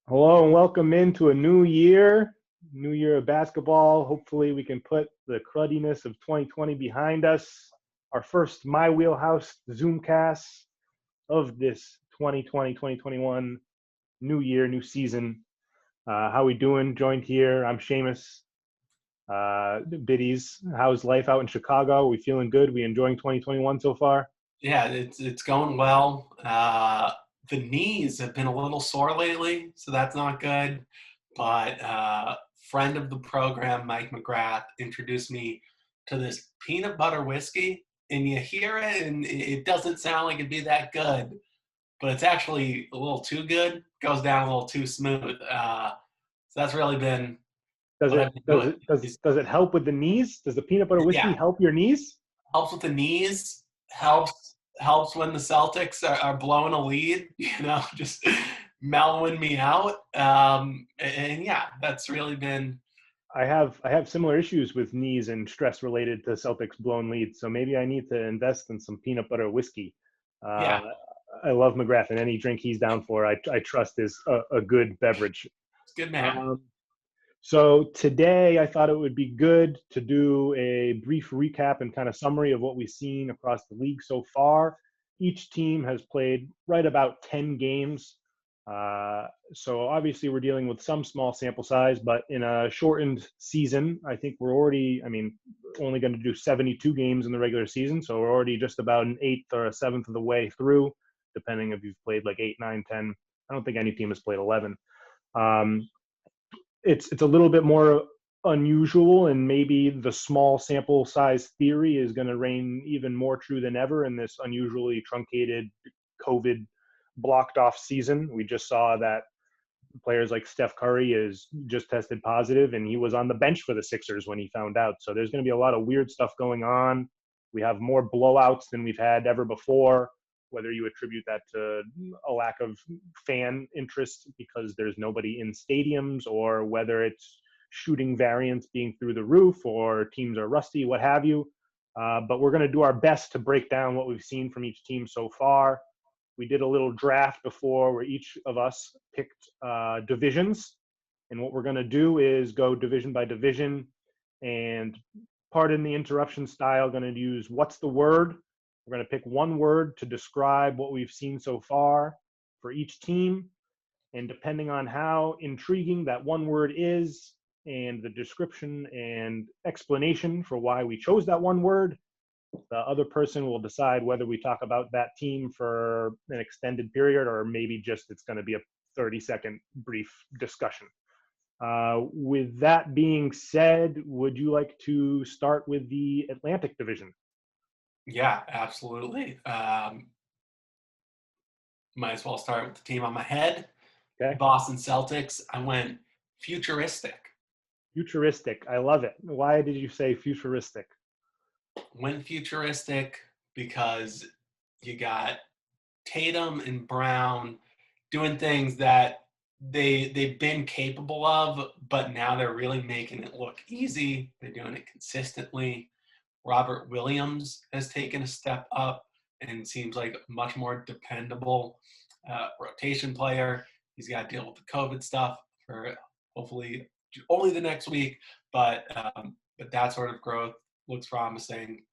Hello and welcome into a new year of basketball. Hopefully, we can put the cruddiness of 2020 behind us. Our first My Wheelhouse Zoomcast of this 2020-2021 new year, new season. How we doing? Joined here. I'm Sheamus. Biddies. How's life out in Chicago? We feeling good? We enjoying 2021 so far? Yeah, it's going well. The knees have been a little sore lately, so that's not good. But friend of the program, Mike McGrath, introduced me to this peanut butter whiskey, and you hear it, and it doesn't sound like it'd be that good, but it's actually a little too good. Goes down a little too smooth. So that's really been Does what it I've been does doing. it does it help with the knees? Does the peanut butter whiskey Yeah, help your knees? helps with the knees, helps when the Celtics are blowing a lead, just mellowing me out. And yeah, that's really been I have similar issues with knees and stress related to Celtics blown leads, so maybe I need to invest in some peanut butter whiskey. yeah, Uh, I love McGrath, and any drink he's down for, I trust is a good beverage. it's good man. Um, so today, I thought it would be good to do a brief recap and kind of summary of what we've seen across the league so far. Each team has played right about 10 games. So obviously, we're dealing with some small sample size, but in a shortened season, I think we're already, only going to do 72 games in the regular season. So we're already just about an eighth or a seventh of the way through, depending if you've played like 8, 9, 10. I don't think any team has played 11. Um, it's a little bit more unusual, and maybe the small sample size theory is going to reign even more true than ever in this unusually truncated COVID blocked off season. We just saw that players like Steph Curry is just tested positive, and he was on the bench for the Sixers when he found out. So there's going to be a lot of weird stuff going on. We have more blowouts than we've had ever before. Whether you attribute that to a lack of fan interest because there's nobody in stadiums, or whether it's shooting variance being through the roof, or teams are rusty, what have you. But we're going to do our best to break down what we've seen from each team so far. We did a little draft before where each of us picked divisions. And what we're going to do is go division by division. And pardon the interruption style, going to use what's the word. We're going to pick one word to describe what we've seen so far for each team. And depending on how intriguing that one word is, and the description and explanation for why we chose that one word, the other person will decide whether we talk about that team for an extended period, or maybe just it's going to be a 30-second brief discussion. With that being said, would you like to start with the Atlantic Division? Yeah, absolutely. Might as well start with the team on my head. Okay. Boston Celtics. I went futuristic. Futuristic. I love it. Why did you say futuristic? Went futuristic because you got Tatum and Brown doing things that they've been capable of, but now they're really making it look easy. They're doing it consistently. Robert Williams has taken a step up and seems like a much more dependable rotation player. He's got to deal with the COVID stuff for hopefully only the next week, but that sort of growth looks promising.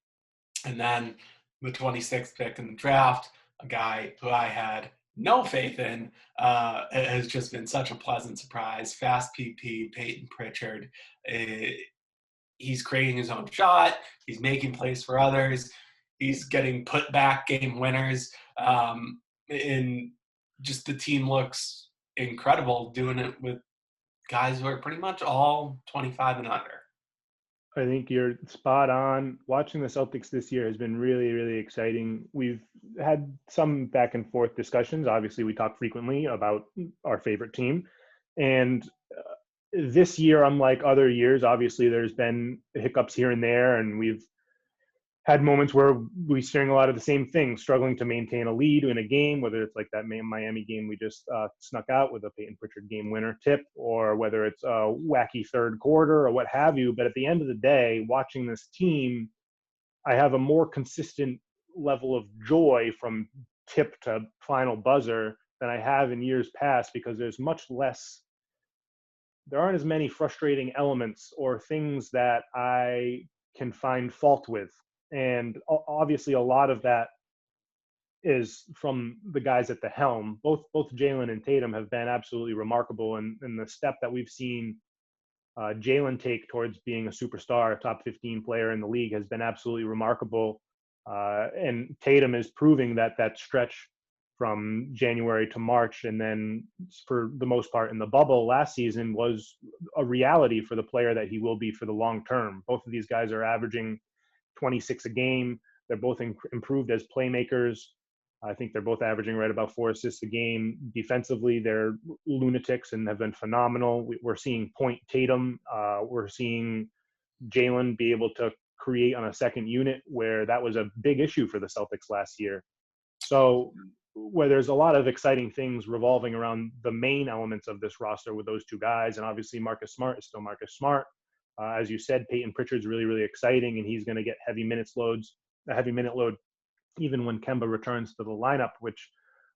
And then the 26th pick in the draft, a guy who I had no faith in, has just been such a pleasant surprise. Fast PP, Peyton Pritchard. He's creating his own shot. He's making plays for others. He's getting put back game winners. And just the team looks incredible doing it with guys who are pretty much all 25 and under. I think you're spot on. Watching the Celtics this year has been really, really exciting. We've had some back and forth discussions. Obviously, we talk frequently about our favorite team. And this year, unlike other years, obviously there's been hiccups here and there, and we've had moments where we're seeing a lot of the same things, struggling to maintain a lead in a game, whether it's like that Miami game we just snuck out with a Peyton Pritchard game winner tip, or whether it's a wacky third quarter or what have you. But at the end of the day, watching this team, I have a more consistent level of joy from tip to final buzzer than I have in years past because there aren't as many frustrating elements or things that I can find fault with. And obviously, a lot of that is from the guys at the helm. Both Jalen and Tatum have been absolutely remarkable, and the step that we've seen Jalen take towards being a superstar, a top 15 player in the league has been absolutely remarkable. And Tatum is proving that that stretch from January to March, and then for the most part in the bubble last season, was a reality for the player that he will be for the long term. Both of these guys are averaging 26 a game. They're both improved as playmakers. I think they're both averaging right about 4 assists a game. Defensively, they're lunatics and have been phenomenal. We're seeing Point Tatum. We're seeing Jalen be able to create on a second unit, where that was a big issue for the Celtics last year. So where there's a lot of exciting things revolving around the main elements of this roster with those two guys, and obviously Marcus Smart is still Marcus Smart. As you said, Peyton Pritchard's really, really exciting, and he's going to get a heavy minute load even when Kemba returns to the lineup, which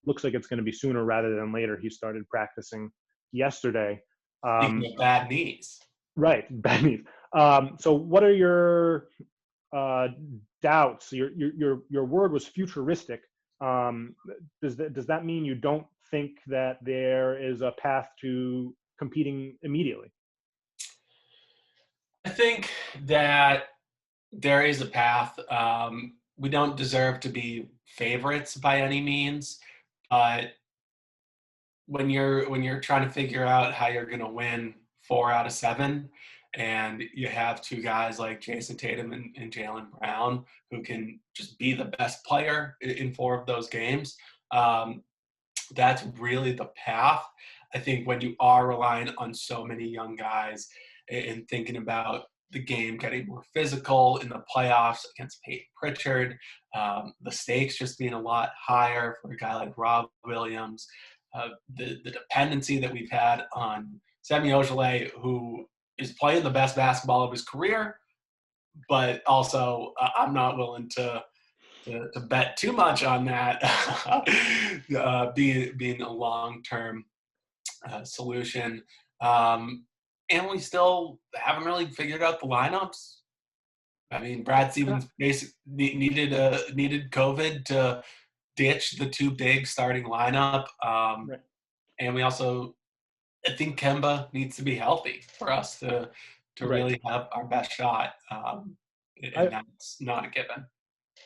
looks like it's going to be sooner rather than later. He started practicing yesterday. Speaking of bad knees. Right, bad knees. So what are your doubts? Your word was futuristic. Does that mean you don't think that there is a path to competing immediately? I think that there is a path. We don't deserve to be favorites by any means, but when you're trying to figure out how you're going to win 4 out of 7, and you have two guys like Jason Tatum and Jalen Brown who can just be the best player in 4 of those games, that's really the path. I think when you are relying on so many young guys and thinking about the game getting more physical in the playoffs against Peyton Pritchard, the stakes just being a lot higher for a guy like Rob Williams, the dependency that we've had on Semi Ojeleye, who is playing the best basketball of his career, but also I'm not willing to bet too much on that being a long-term solution. And we still haven't really figured out the lineups. I mean, Brad Stevens basically needed COVID to ditch the two big starting lineup. Right. And we also, I think Kemba needs to be healthy for us to Right. really have our best shot. And that's not a given.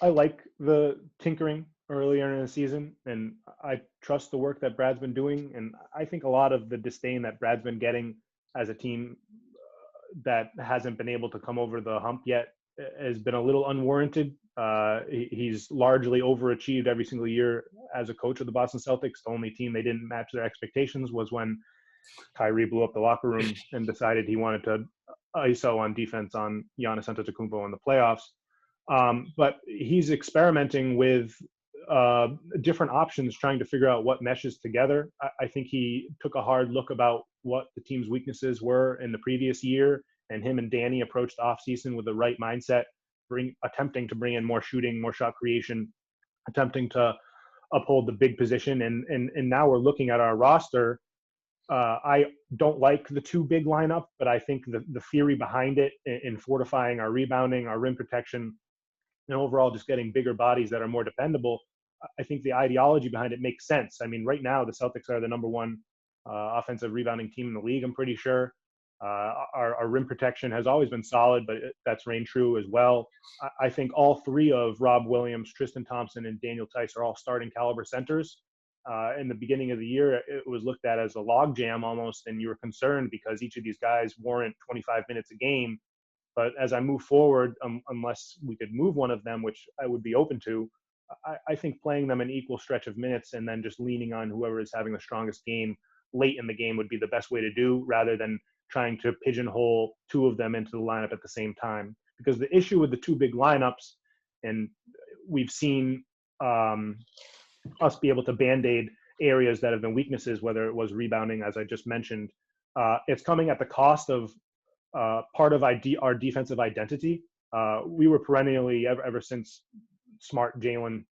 I like the tinkering earlier in the season, and I trust the work that Brad's been doing. And I think a lot of the disdain that Brad's been getting as a team that hasn't been able to come over the hump yet has been a little unwarranted. He's largely overachieved every single year as a coach of the Boston Celtics. The only team they didn't match their expectations was when Kyrie blew up the locker room and decided he wanted to ISO on defense on Giannis Antetokounmpo in the playoffs. But he's experimenting with different options, trying to figure out what meshes together. I think he took a hard look about what the team's weaknesses were in the previous year, and him and Danny approached offseason with the right mindset, attempting to bring in more shooting, more shot creation, attempting to uphold the big position. And now we're looking at our roster. I don't like the two big lineup, but I think the theory behind it in fortifying our rebounding, our rim protection, and overall just getting bigger bodies that are more dependable, I think the ideology behind it makes sense. I mean, right now the Celtics are the number one offensive rebounding team in the league, I'm pretty sure. Our rim protection has always been solid, but that's reigned true as well. I think all three of Rob Williams, Tristan Thompson, and Daniel Tice are all starting caliber centers. In the beginning of the year, it was looked at as a logjam almost, and you were concerned because each of these guys warrant 25 minutes a game. But as I move forward, unless we could move one of them, which I would be open to, I think playing them an equal stretch of minutes and then just leaning on whoever is having the strongest game late in the game would be the best way to do, rather than trying to pigeonhole two of them into the lineup at the same time. Because the issue with the two big lineups, and we've seen us be able to band-aid areas that have been weaknesses, whether it was rebounding, as I just mentioned, it's coming at the cost of part of our defensive identity. We were perennially, ever since Smart, Jalen,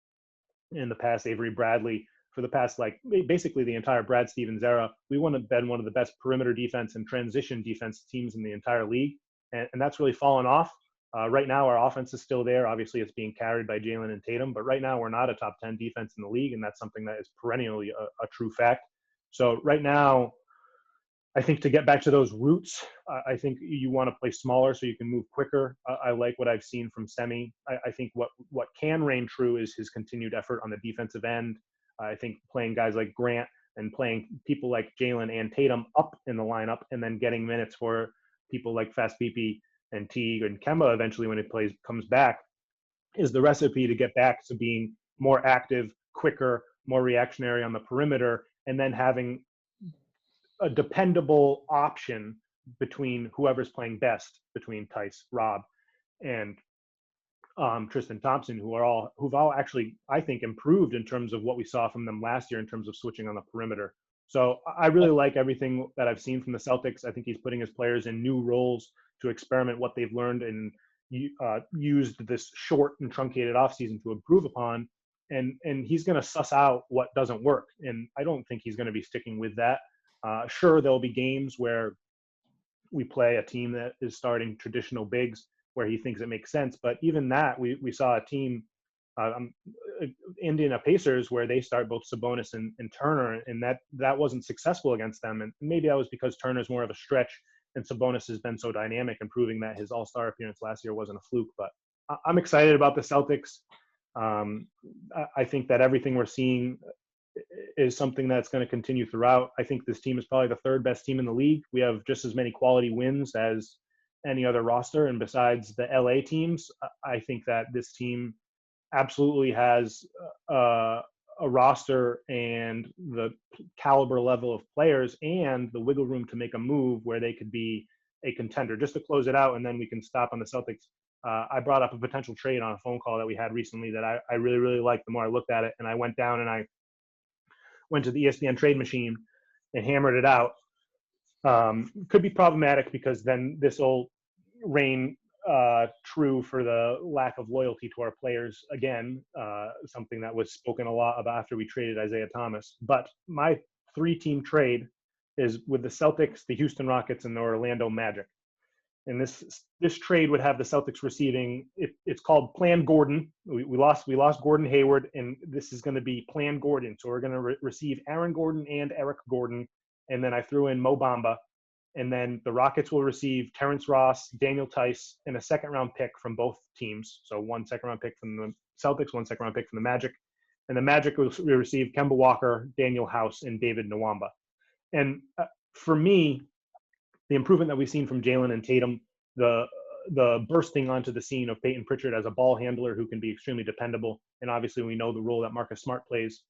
in the past Avery Bradley, for the past, like, basically the entire Brad Stevens era. We want to been one of the best perimeter defense and transition defense teams in the entire league. And that's really fallen off. Right now, our offense is still there. Obviously, it's being carried by Jalen and Tatum, but right now we're not a top 10 defense in the league, and that's something that is perennially a true fact. So right now, I think to get back to those roots, I think you want to play smaller so you can move quicker. I like what I've seen from Semi. I think what can reign true is his continued effort on the defensive end. I think playing guys like Grant and playing people like Jalen and Tatum up in the lineup, and then getting minutes for people like Fast PP and Teague and Kemba eventually when he comes back, is the recipe to get back to being more active, quicker, more reactionary on the perimeter, and then having a dependable option between whoever's playing best, between Tice, Rob, and Tristan Thompson, who've all actually, I think, improved in terms of what we saw from them last year in terms of switching on the perimeter. So I really like everything that I've seen from the Celtics. I think he's putting his players in new roles to experiment what they've learned and used this short and truncated offseason to improve upon. And he's going to suss out what doesn't work. And I don't think he's going to be sticking with that. Sure, there'll be games where we play a team that is starting traditional bigs where he thinks it makes sense. But even that, we saw a team, Indiana Pacers, where they start both Sabonis and Turner, and that wasn't successful against them. And maybe that was because Turner's more of a stretch and Sabonis has been so dynamic and proving that his all-star appearance last year wasn't a fluke. But I'm excited about the Celtics. I think that everything we're seeing is something that's going to continue throughout. I think this team is probably the third best team in the league. We have just as many quality wins as any other roster. And besides the LA teams, I think that this team absolutely has a roster and the caliber level of players and the wiggle room to make a move where they could be a contender. Just to close it out, and then we can stop on the Celtics. I brought up a potential trade on a phone call that we had recently that I really, really liked the more I looked at it. And I went down and I went to the ESPN trade machine and hammered it out. Could be problematic because then this will reign true for the lack of loyalty to our players again, something that was spoken a lot about after we traded Isaiah Thomas. But my 3-team trade is with the Celtics, the Houston Rockets, and the Orlando Magic. And this trade would have the Celtics receiving, it's called Plan Gordon. We lost Gordon Hayward, and this is going to be Plan Gordon. So we're going to receive Aaron Gordon and Eric Gordon, and then I threw in Mo Bamba. And then the Rockets will receive Terrence Ross, Daniel Tice, and a second-round pick from both teams. So 1 second-round pick from the Celtics, 1 second-round pick from the Magic. And the Magic will receive Kemba Walker, Daniel House, and David Nwamba. And for me, the improvement that we've seen from Jalen and Tatum, the bursting onto the scene of Peyton Pritchard as a ball handler who can be extremely dependable, and obviously we know the role that Marcus Smart plays.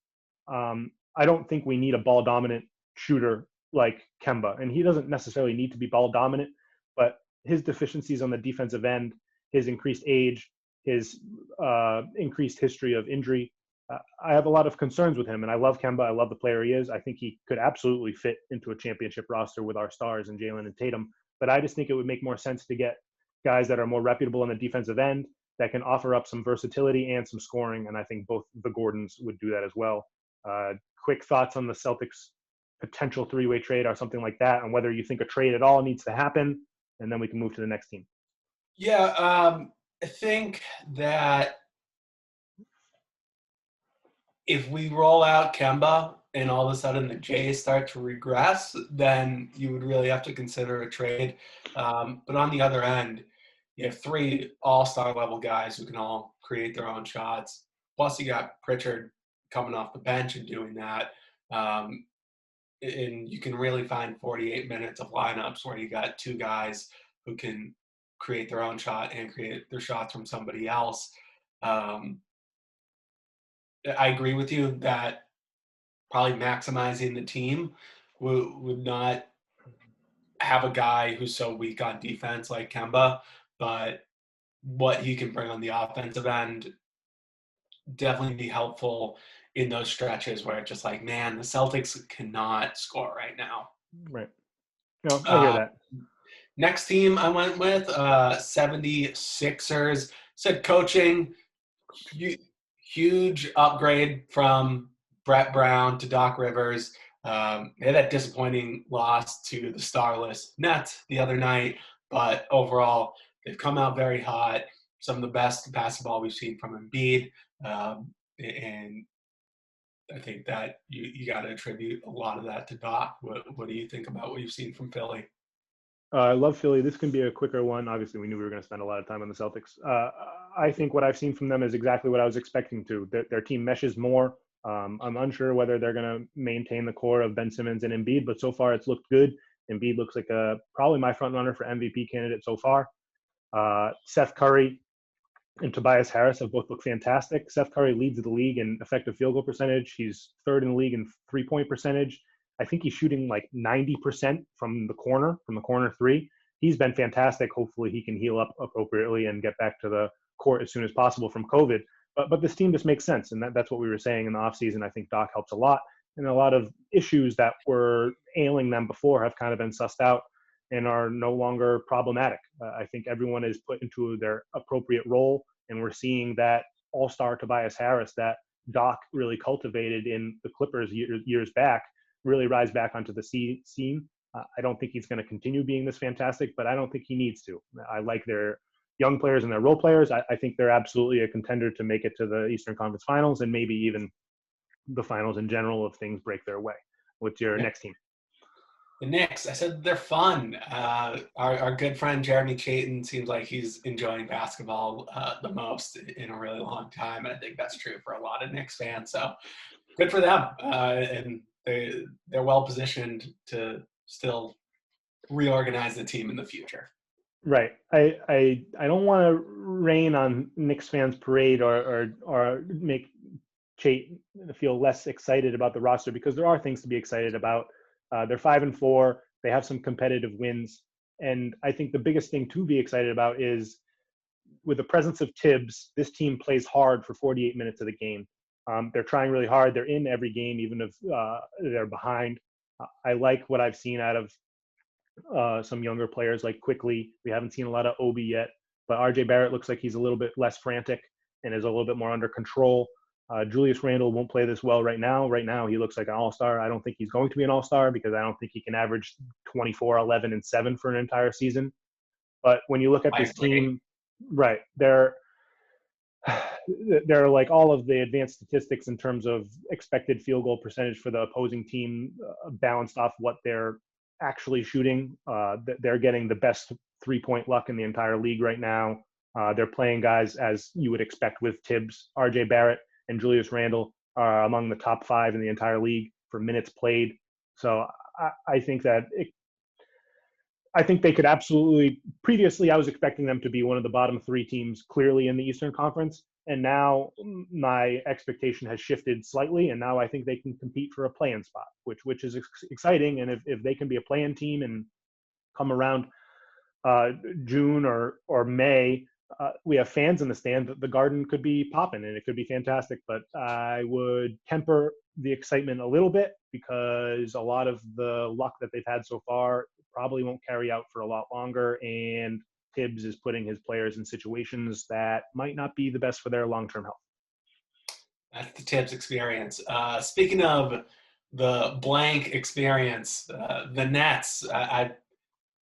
I don't think we need a ball-dominant shooter like Kemba, and he doesn't necessarily need to be ball dominant, but his deficiencies on the defensive end, his increased age, his increased history of injury, I have a lot of concerns with him. And I love Kemba. I love the player he is. I think he could absolutely fit into a championship roster with our stars and Jalen and Tatum. But I just think it would make more sense to get guys that are more reputable on the defensive end that can offer up some versatility and some scoring. And I think both the Gordons would do that as well. Quick thoughts on the Celtics potential 3-way trade or something like that, and whether you think a trade at all needs to happen, and then we can move to the next team. Yeah, I think that if we roll out Kemba and all of a sudden the Jays start to regress, then you would really have to consider a trade. But on the other end, you have 3 all-star level guys who can all create their own shots. Plus you got Pritchard coming off the bench and doing that. And you can really find 48 minutes of lineups where you got 2 guys who can create their own shot and create their shots from somebody else. I agree with you that probably maximizing the team would not have a guy who's so weak on defense like Kemba, but what he can bring on the offensive end definitely be helpful in those stretches where it's just like, man, the Celtics cannot score right now. Right. No, I hear that. Next team I went with, 76ers. Said coaching, huge upgrade from Brett Brown to Doc Rivers. They had that disappointing loss to the starless Nets the other night, but overall, they've come out very hot. Some of the best basketball we've seen from Embiid. And I think that you got to attribute a lot of that to Doc. What do you think about what you've seen from Philly? I love Philly. This can be a quicker one. Obviously, we knew we were going to spend a lot of time on the Celtics. I think what I've seen from them is exactly what I was expecting to. Their team meshes more. I'm unsure whether they're going to maintain the core of Ben Simmons and Embiid, but so far it's looked good. Embiid looks like probably my front runner for MVP candidate so far. Seth Curry and Tobias Harris have both looked fantastic. Seth Curry leads the league in effective field goal percentage. He's third in the league in three-point percentage. I think he's shooting like 90% from the corner three. He's been fantastic. Hopefully he can heal up appropriately and get back to the court as soon as possible from COVID. But this team just makes sense. And that's what we were saying in the offseason. I think Doc helps a lot. And a lot of issues that were ailing them before have kind of been sussed out and are no longer problematic. I think everyone is put into their appropriate role. And we're seeing that all-star Tobias Harris that Doc really cultivated in the Clippers years back really rise back onto the scene. I don't think he's going to continue being this fantastic, but I don't think he needs to. I like their young players and their role players. I think they're absolutely a contender to make it to the Eastern Conference Finals and maybe even the finals in general if things break their way. What's your next team? The Knicks, I said they're fun. Our good friend Jeremy Chayton seems like he's enjoying basketball the most in a really long time. I think that's true for a lot of Knicks fans. So good for them. And they're well positioned to still reorganize the team in the future. Right. I don't want to rain on Knicks fans' parade or make Chait feel less excited about the roster because there are things to be excited about. They're 5-4. They have some competitive wins, and I think the biggest thing to be excited about is with the presence of Tibbs, this team plays hard for 48 minutes of the game. They're trying really hard. They're in every game, even if they're behind. I like what I've seen out of some younger players like Quickly. We haven't seen a lot of Obi yet, but RJ Barrett looks like he's a little bit less frantic and is a little bit more under control. Julius Randle won't play this well right now. Right now, he looks like an all-star. I don't think he's going to be an all-star because I don't think he can average 24, 11, and 7 for an entire season. But when you look at this team, right, they're like all of the advanced statistics in terms of expected field goal percentage for the opposing team balanced off what they're actually shooting. They're getting the best three-point luck in the entire league right now. They're playing guys as you would expect with Tibbs. RJ Barrett and Julius Randle are among the top 5 in the entire league for minutes played. So I think that I think they could absolutely. Previously, I was expecting them to be one of the bottom 3 teams clearly in the Eastern Conference. And now my expectation has shifted slightly. And now I think they can compete for a play-in spot, which is exciting. And if they can be a play-in team and come around June or May, we have fans in the stand, the Garden could be popping and it could be fantastic. But I would temper the excitement a little bit because a lot of the luck that they've had so far probably won't carry out for a lot longer. And Tibbs is putting his players in situations that might not be the best for their long-term health. That's the Tibbs experience. Speaking of the blank experience, the Nets, I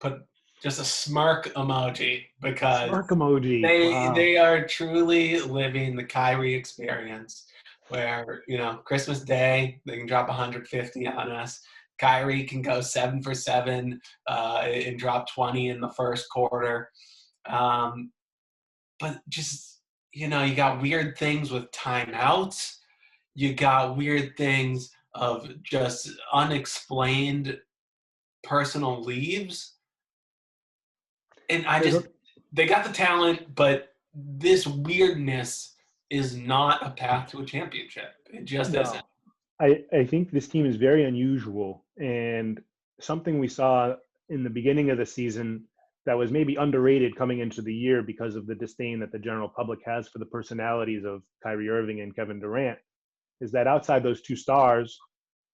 put just a smirk emoji because smirk emoji. They are truly living the Kyrie experience where, Christmas Day, they can drop 150 on us. Kyrie can go 7 for 7 and drop 20 in the first quarter. But just, you got weird things with timeouts. You got weird things of just unexplained personal leaves. And they got the talent, but this weirdness is not a path to a championship. It just isn't. I think this team is very unusual, and something we saw in the beginning of the season that was maybe underrated coming into the year because of the disdain that the general public has for the personalities of Kyrie Irving and Kevin Durant is that outside those 2 stars,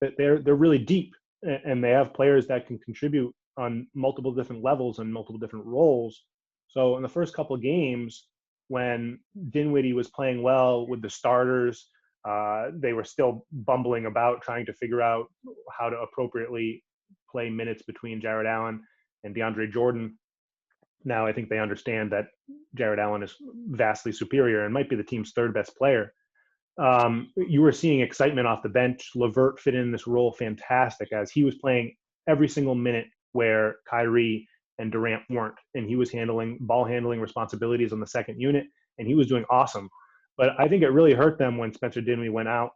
that they're really deep and they have players that can contribute on multiple different levels and multiple different roles. So in the first couple of games, when Dinwiddie was playing well with the starters, They were still bumbling about trying to figure out how to appropriately play minutes between Jared Allen and DeAndre Jordan. Now I think they understand that Jared Allen is vastly superior and might be the team's third best player. You were seeing excitement off the bench. LeVert fit in this role fantastic as he was playing every single minute where Kyrie and Durant weren't, and he was handling ball handling responsibilities on the second unit, and he was doing awesome. But I think it really hurt them when Spencer Dinwiddie went out.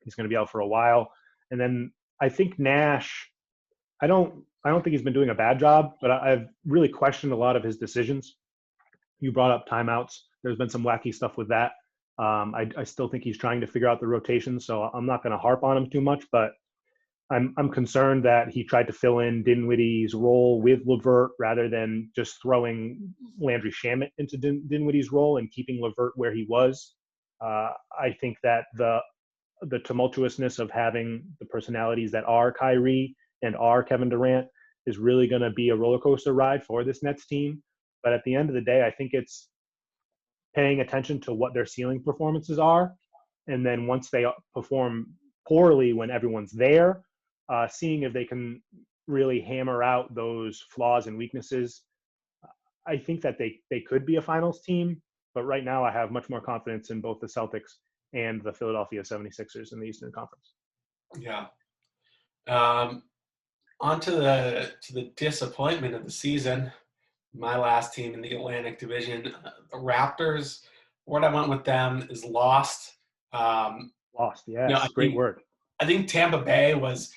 He's going to be out for a while, and then I think Nash. I don't think he's been doing a bad job, but I've really questioned a lot of his decisions. You brought up timeouts. There's been some wacky stuff with that. I still think he's trying to figure out the rotation, so I'm not going to harp on him too much, but I'm concerned that he tried to fill in Dinwiddie's role with LeVert rather than just throwing Landry Shamet into Dinwiddie's role and keeping LeVert where he was. I think that the tumultuousness of having the personalities that are Kyrie and are Kevin Durant is really going to be a roller coaster ride for this Nets team. But at the end of the day, I think it's paying attention to what their ceiling performances are. And then once they perform poorly when everyone's there, seeing if they can really hammer out those flaws and weaknesses. I think that they could be a finals team, but right now I have much more confidence in both the Celtics and the Philadelphia 76ers in the Eastern Conference. Yeah. On to the disappointment of the season. My last team in the Atlantic Division, the Raptors. What I went with them is lost. Lost, yes, great word. I think Tampa Bay was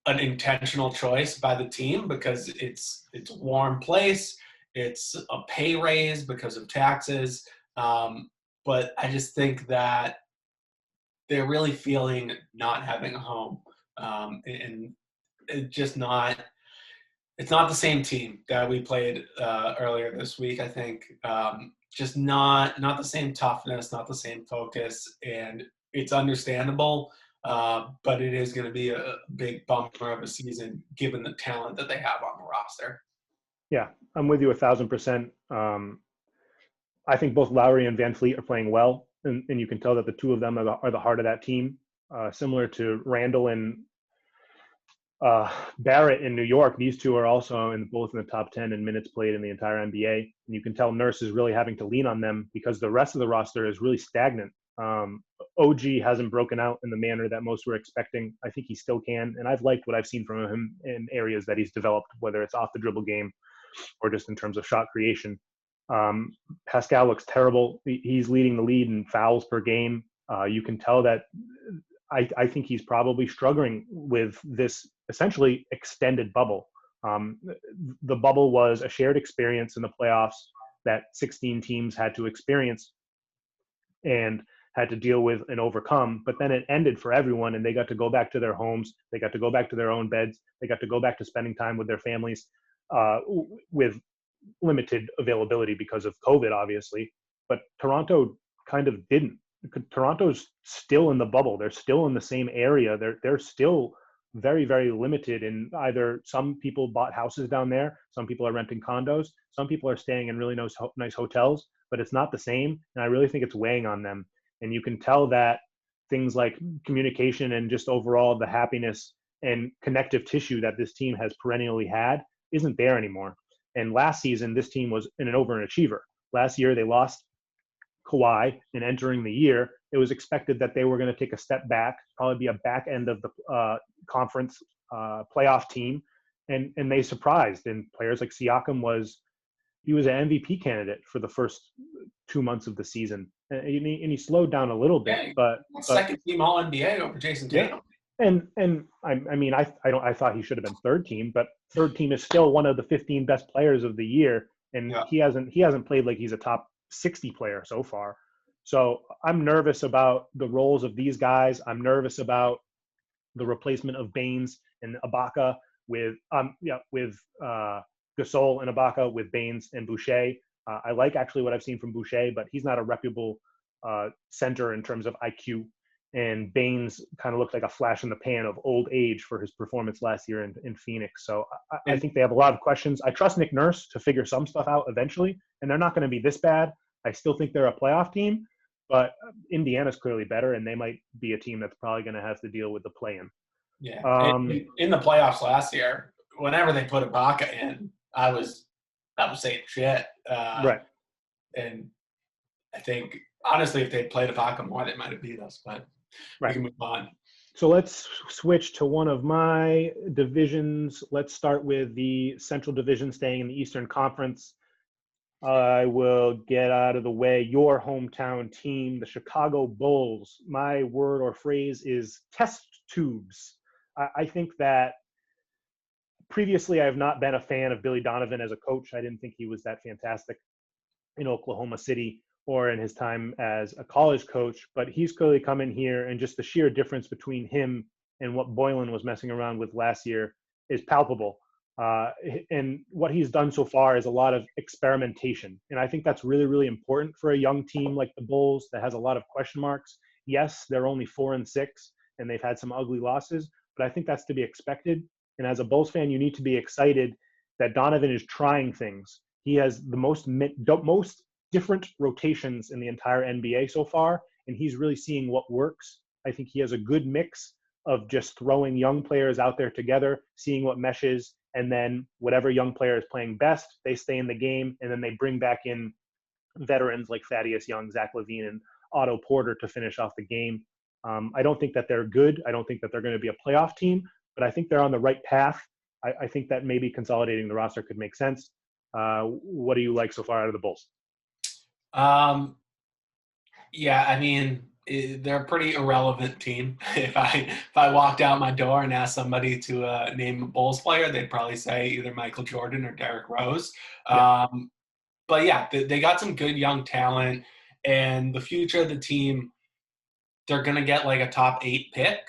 an intentional choice by the team because it's a warm place. It's a pay raise because of taxes. But I just think that they're really feeling not having a home. And it's just not – it's not the same team that we played earlier this week, I think. Just not the same toughness, not the same focus. And it's understandable, but it is going to be a big bummer of a season given the talent that they have on the roster. Yeah, I'm with you 1,000%. I think both Lowry and Van Fleet are playing well, and you can tell that the two of them are the heart of that team. Similar to Randall and Barrett in New York, these two are also both in the top 10 in minutes played in the entire NBA. And you can tell Nurse is really having to lean on them because the rest of the roster is really stagnant. OG hasn't broken out in the manner that most were expecting. I think he still can, and I've liked what I've seen from him in areas that he's developed, whether it's off the dribble game or just in terms of shot creation. Pascal looks terrible. He's leading the lead in fouls per game. You can tell that I think he's probably struggling with this essentially extended bubble. The bubble was a shared experience in the playoffs that 16 teams had to experience and had to deal with and overcome, but then it ended for everyone and they got to go back to their homes. They got to go back to their own beds. They got to go back to spending time with their families with limited availability because of COVID, obviously. But Toronto kind of didn't. Toronto's still in the bubble. They're still in the same area. They're still very, very limited in either some people bought houses down there, some people are renting condos, some people are staying in really nice hotels, but it's not the same. And I really think it's weighing on them. And you can tell that things like communication and just overall the happiness and connective tissue that this team has perennially had isn't there anymore. And last season, this team was an overachiever. Last year, they lost Kawhi, and entering the year, it was expected that they were going to take a step back, probably be a back end of the conference playoff team, and they surprised. And players like Siakam was an MVP candidate for the first 2 months of the season, and he slowed down a little bit. Yeah, but second team All NBA over Jason Tatum. Yeah. And I mean I thought he should have been third team, but third team is still one of the 15 best players of the year, and he hasn't played like he's a top 60 player so far. So I'm nervous about the roles of these guys. I'm nervous about the replacement of Baines and Ibaka with Gasol and Ibaka with Baines and Boucher. I like actually what I've seen from Boucher, but he's not a reputable center in terms of IQ. And Baines kind of looked like a flash in the pan of old age for his performance last year in Phoenix. So I think they have a lot of questions. I trust Nick Nurse to figure some stuff out eventually, and they're not going to be this bad. I still think they're a playoff team, but Indiana's clearly better, and they might be a team that's probably going to have to deal with the play-in. Yeah. In the playoffs last year, whenever they put Ibaka in, I was saying shit. Right. And I think, honestly, if they played Ibaka more, they might have beat us, but we can move on. So let's switch to one of my divisions. Let's start with the Central Division, staying in the Eastern Conference. I will get out of the way your hometown team, the Chicago Bulls. My word or phrase is test tubes. I think that previously I have not been a fan of Billy Donovan as a coach. I didn't think he was that fantastic in Oklahoma City or in his time as a college coach, but he's clearly come in here, and just the sheer difference between him and what Boylan was messing around with last year is palpable. And what he's done so far is a lot of experimentation. And I think that's really, really important for a young team like the Bulls that has a lot of question marks. Yes, they're only 4-6 and they've had some ugly losses, but I think that's to be expected. And as a Bulls fan, you need to be excited that Donovan is trying things. He has the most different rotations in the entire NBA so far, and he's really seeing what works. I think he has a good mix of just throwing young players out there together, seeing what meshes, and then whatever young player is playing best, they stay in the game, and then they bring back in veterans like Thaddeus Young, Zach LaVine, and Otto Porter to finish off the game. I don't think that they're good. I don't think that they're going to be a playoff team, but I think they're on the right path. I think that maybe consolidating the roster could make sense. What do you like so far out of the Bulls? Yeah, I mean, they're a pretty irrelevant team. If I walked out my door and asked somebody to name a Bulls player, they'd probably say either Michael Jordan or Derrick Rose. Yeah. But yeah, they got some good young talent, and the future of the team, they're going to get like a top 8 pick,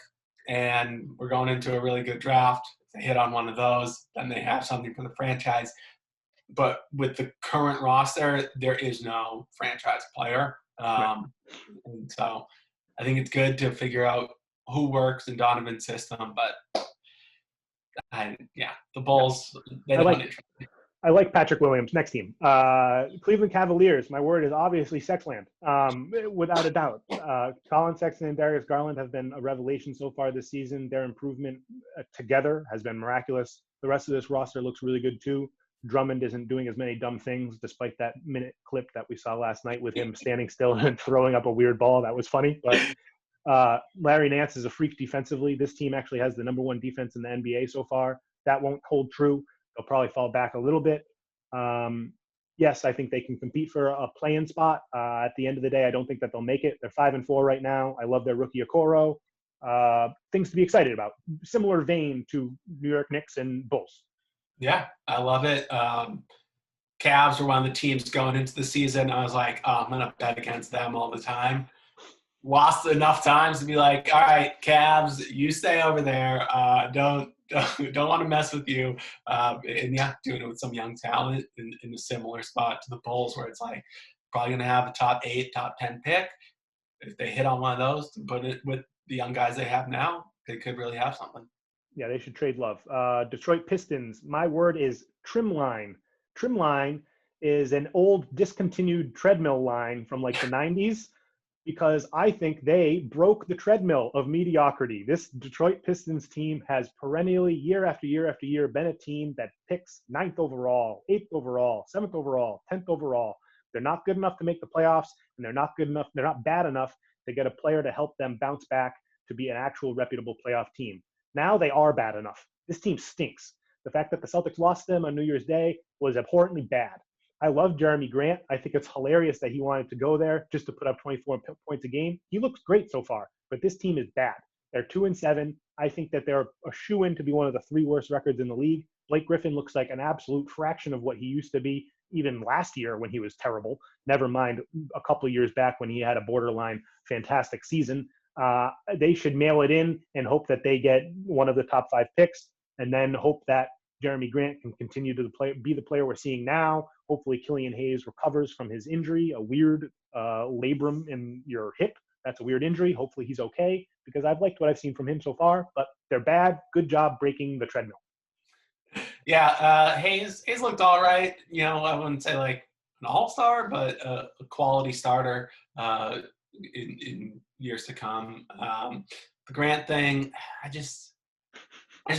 and we're going into a really good draft. If they hit on one of those, then they have something for the franchise. But with the current roster, there is no franchise player. And so I think it's good to figure out who works in Donovan's system. But the Bulls, they don't. I like Patrick Williams. Next team. Cleveland Cavaliers. My word is obviously Sexland, without a doubt. Colin Sexton and Darius Garland have been a revelation so far this season. Their improvement together has been miraculous. The rest of this roster looks really good too. Drummond isn't doing as many dumb things, despite that minute clip that we saw last night with him standing still and throwing up a weird ball. That was funny. But Larry Nance is a freak defensively. This team actually has the number 1 defense in the NBA so far. That won't hold true. They'll probably fall back a little bit. Yes, I think they can compete for a play-in spot. At the end of the day, I don't think that they'll make it. They're 5-4 right now. I love their rookie Okoro. Things to be excited about. Similar vein to New York Knicks and Bulls. Yeah, I love it. Cavs were one of the teams going into the season. I was like, I'm going to bet against them all the time. Lost enough times to be like, all right, Cavs, you stay over there. Don't want to mess with you. And yeah, doing it with some young talent in a similar spot to the Bulls, where it's like probably going to have a top 8, top 10 pick. If they hit on one of those and put it with the young guys they have now, they could really have something. Yeah, they should trade love. Detroit Pistons. My word is trimline. Trimline is an old discontinued treadmill line from like the 90s, because I think they broke the treadmill of mediocrity. This Detroit Pistons team has perennially, year after year after year, been a team that picks 9th overall, 8th overall, 7th overall, 10th overall. They're not good enough to make the playoffs, and they're not bad enough to get a player to help them bounce back to be an actual reputable playoff team. Now they are bad enough. This team stinks. The fact that the Celtics lost them on New Year's Day was abhorrently bad. I love Jeremy Grant. I think it's hilarious that he wanted to go there just to put up 24 points a game. He looks great so far, but this team is bad. They're 2-7. I think that they're a shoo-in to be one of the 3 worst records in the league. Blake Griffin looks like an absolute fraction of what he used to be, even last year when he was terrible. Never mind a couple of years back when he had a borderline fantastic season. They should mail it in and hope that they get one of the top 5 picks, and then hope that Jeremy Grant can continue to be the player we're seeing now. Hopefully Killian Hayes recovers from his injury, a weird labrum in your hip. That's a weird injury. Hopefully he's okay, because I've liked what I've seen from him so far, but they're bad. Good job breaking the treadmill. Yeah, Hayes looked all right. I wouldn't say like an all-star, but a quality starter. in years to come. The Grant thing, I just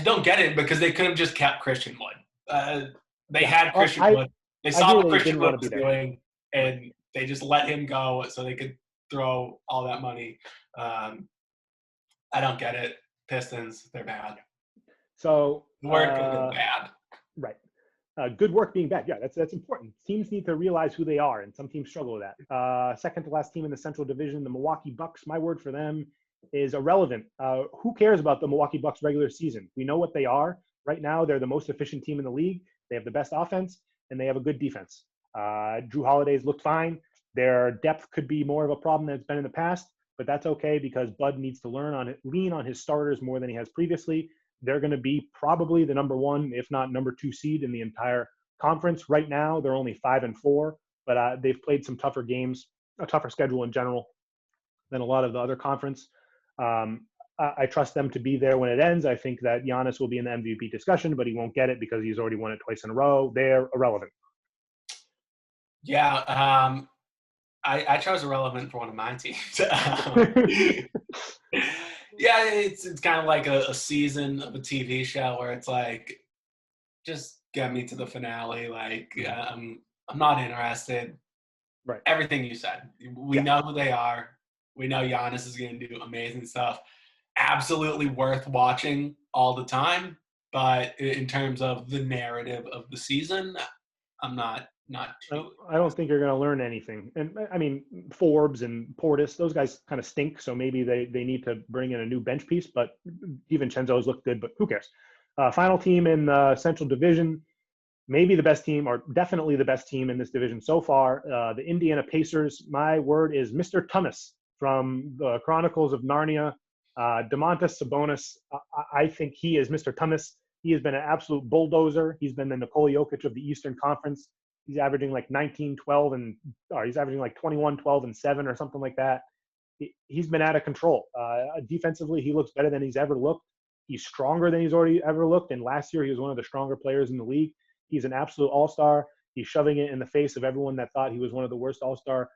don't get it because they could have just kept Christian Wood. They had Christian Wood. They I saw hear what they Christian didn't want Wood to was be there. doing, and they just let him go so they could throw all that money. I don't get it. Pistons, they're bad. So The word could have been bad. Right. Good work being bad. Yeah, that's important. Teams need to realize who they are, and some teams struggle with that. Second to last team in the Central Division, the Milwaukee Bucks. My word for them is irrelevant. Who cares about the Milwaukee Bucks regular season? We know what they are. Right now, they're the most efficient team in the league. They have the best offense, and they have a good defense. Drew Holiday's looked fine. Their depth could be more of a problem than it's been in the past, but that's okay because Bud needs to lean on his starters more than he has previously. They're going to be probably the number one, if not number two seed in the entire conference. Right now, they're only 5-4, but they've played some tougher games, a tougher schedule in general than a lot of the other conference. I trust them to be there when it ends. I think that Giannis will be in the MVP discussion, but he won't get it because he's already won it twice in a row. They're irrelevant. Yeah, I chose irrelevant for one of my teams. Yeah, it's kind of like a season of a TV show where it's like, just get me to the finale. Like, I'm not interested. Right. Everything you said. We know who they are. We know Giannis is going to do amazing stuff. Absolutely worth watching all the time. But in terms of the narrative of the season, I'm not too. I don't think you're going to learn anything. And I mean, Forbes and Portis, those guys kind of stink. So maybe they need to bring in a new bench piece. But DiVincenzo has looked good, but who cares? Final team in the Central Division, maybe the best team, or definitely the best team in this division so far. The Indiana Pacers. My word is Mr. Thomas from the Chronicles of Narnia. Domantas Sabonis. I think he is Mr. Thomas. He has been an absolute bulldozer. He's been the Nikola Jokic of the Eastern Conference. He's averaging like 19, 12, or he's averaging like 21, 12, and 7 or something like that. He's been out of control. Defensively, he looks better than he's ever looked. He's stronger than he's already ever looked. And last year, he was one of the stronger players in the league. He's an absolute all-star. He's shoving it in the face of everyone that thought he was one of the worst all-star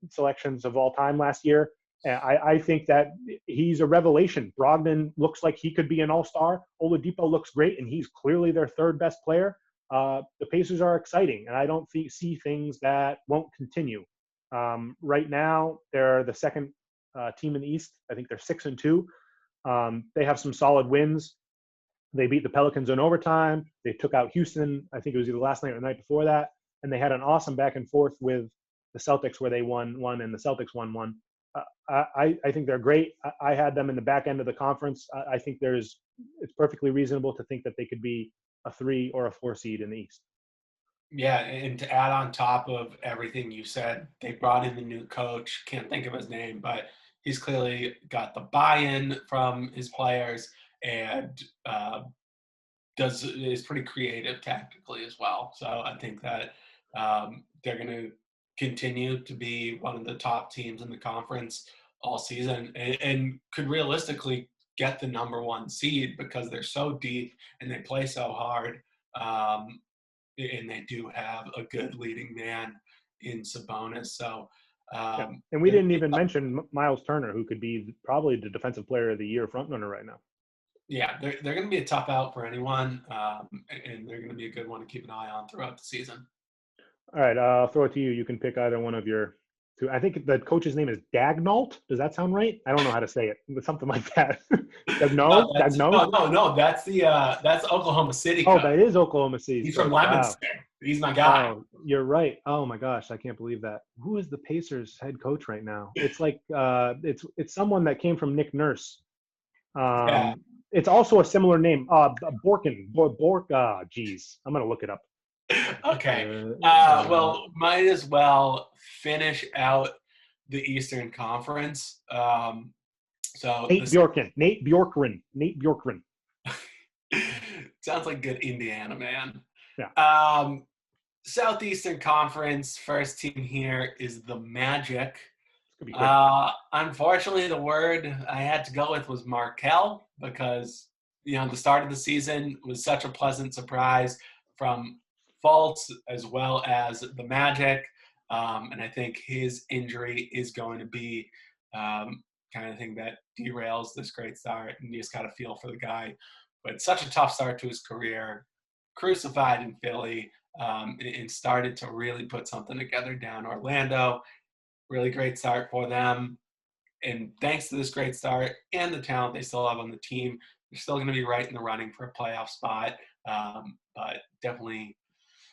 selections of all time last year. And I think that he's a revelation. Brogdon looks like he could be an all-star. Oladipo looks great, and he's clearly their third best player. The Pacers are exciting, and I don't see things that won't continue. Right now, they're the second team in the East. I think they're 6-2. They have some solid wins. They beat the Pelicans in overtime. They took out Houston. I think it was either last night or the night before that. And they had an awesome back and forth with the Celtics where they won one and the Celtics won one. I think they're great. I had them in the back end of the conference. I think it's perfectly reasonable to think that they could be a 3 or a 4 seed in the East. Yeah, and to add on top of everything you said, they brought in the new coach. Can't think of his name, but he's clearly got the buy-in from his players and is pretty creative tactically as well. So I think that they're going to continue to be one of the top teams in the conference all season and could realistically get the number 1 seed because they're so deep and they play so hard. And they do have a good leading man in Sabonis. So, and we didn't even mention Miles Turner, who could be probably the defensive player of the year frontrunner right now. Yeah, they're going to be a tough out for anyone, and they're going to be a good one to keep an eye on throughout the season. All right, I'll throw it to you. You can pick either one of your two. I think the coach's name is Dagnall. Does that sound right? I don't know how to say it. Something like that. No, that's Oklahoma City. Oh, that is Oklahoma City. He's from Leominster. Wow. He's my guy. Oh, you're right. Oh my gosh, I can't believe that. Who is the Pacers head coach right now? It's like it's someone that came from Nick Nurse. Yeah. It's also a similar name. Borkin. Geez, I'm gonna look it up. Okay. Well, might as well finish out the Eastern Conference. So Nate Bjorkgren. Sounds like good Indiana man. Yeah. Southeastern Conference, first team here is the Magic. Unfortunately, the word I had to go with was Markel because, the start of the season was such a pleasant surprise from Fultz as well as the Magic. And I think his injury is going to be kind of thing that derails this great start, and you just got to feel for the guy. But such a tough start to his career, crucified in Philly, and started to really put something together down Orlando. Really great start for them. And thanks to this great start and the talent they still have on the team, they're still going to be right in the running for a playoff spot. But definitely,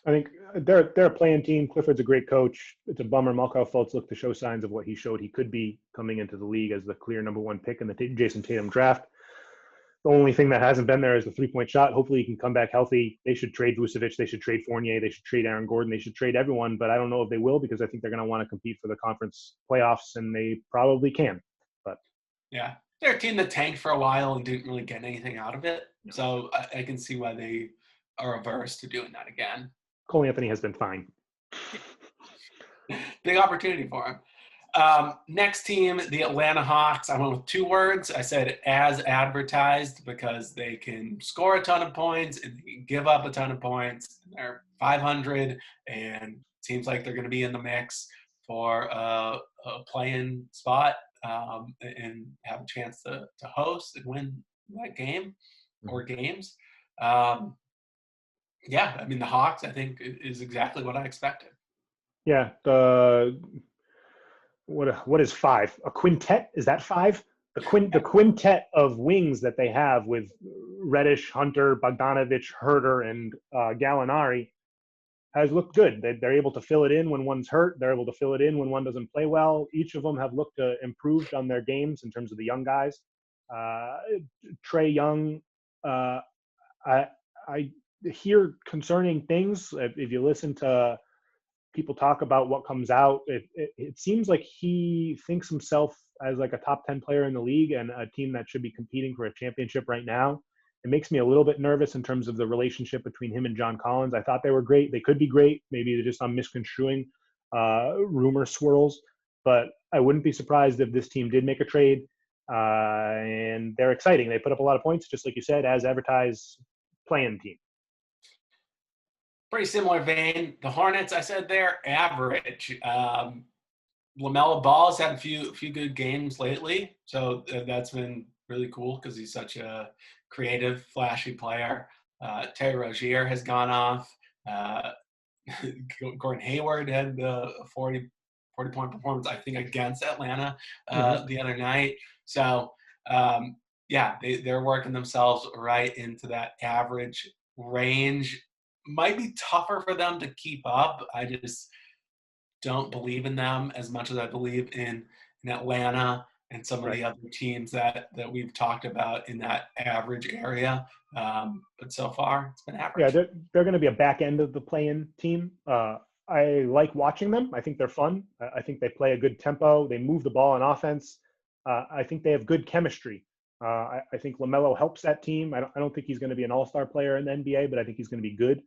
I think they're a playing team. Clifford's a great coach. It's a bummer. Markelle Fultz looked to show signs of what he showed he could be coming into the league as the clear number one pick in the Jason Tatum draft. The only thing that hasn't been there is the three-point shot. Hopefully he can come back healthy. They should trade Vucevic. They should trade Fournier. They should trade Aaron Gordon. They should trade everyone, but I don't know if they will because I think they're going to want to compete for the conference playoffs, and they probably can. But yeah, they're a team that tanked for a while and didn't really get anything out of it. So I can see why they are averse to doing that again. Cole Anthony has been fine. Big opportunity for him. Next team, the Atlanta Hawks. I went with 2 words. I said as advertised because they can score a ton of points and give up a ton of points. They're 500 and seems like they're going to be in the mix for a play-in spot and have a chance to host and win that game or games. Yeah, I mean, the Hawks, I think, is exactly what I expected. Yeah, what is 5? A quintet? Is that 5? The quintet of wings that they have with Reddish, Hunter, Bogdanovich, Herter, and Gallinari has looked good. They're able to fill it in when one's hurt. They're able to fill it in when one doesn't play well. Each of them have looked improved on their games in terms of the young guys. Trae Young, I hear concerning things. If you listen to people talk about what comes out, it seems like he thinks himself as like a top 10 player in the league and a team that should be competing for a championship right now. It makes me a little bit nervous in terms of the relationship between him and John Collins. I thought they were great. They could be great. Maybe they're just misconstruing rumor swirls, but I wouldn't be surprised if this team did make a trade. And they're exciting. They put up a lot of points, just like you said, as advertised playing team. Pretty similar vein. The Hornets, I said they're average. LaMelo Ball has had a few good games lately, so that's been really cool because he's such a creative, flashy player. Terry Rozier has gone off. Gordon Hayward had a 40-point performance, I think, against Atlanta the other night. So, yeah, they're working themselves right into that average range. Might be tougher for them to keep up. I just don't believe in them as much as I believe in Atlanta and some of the other teams that we've talked about in that average area. But so far, it's been average. Yeah, they're going to be a back end of the play-in team. I like watching them. I think they're fun. I think they play a good tempo. They move the ball on offense. I think they have good chemistry. I think LaMelo helps that team. I don't think he's going to be an all-star player in the NBA, but I think he's going to be good,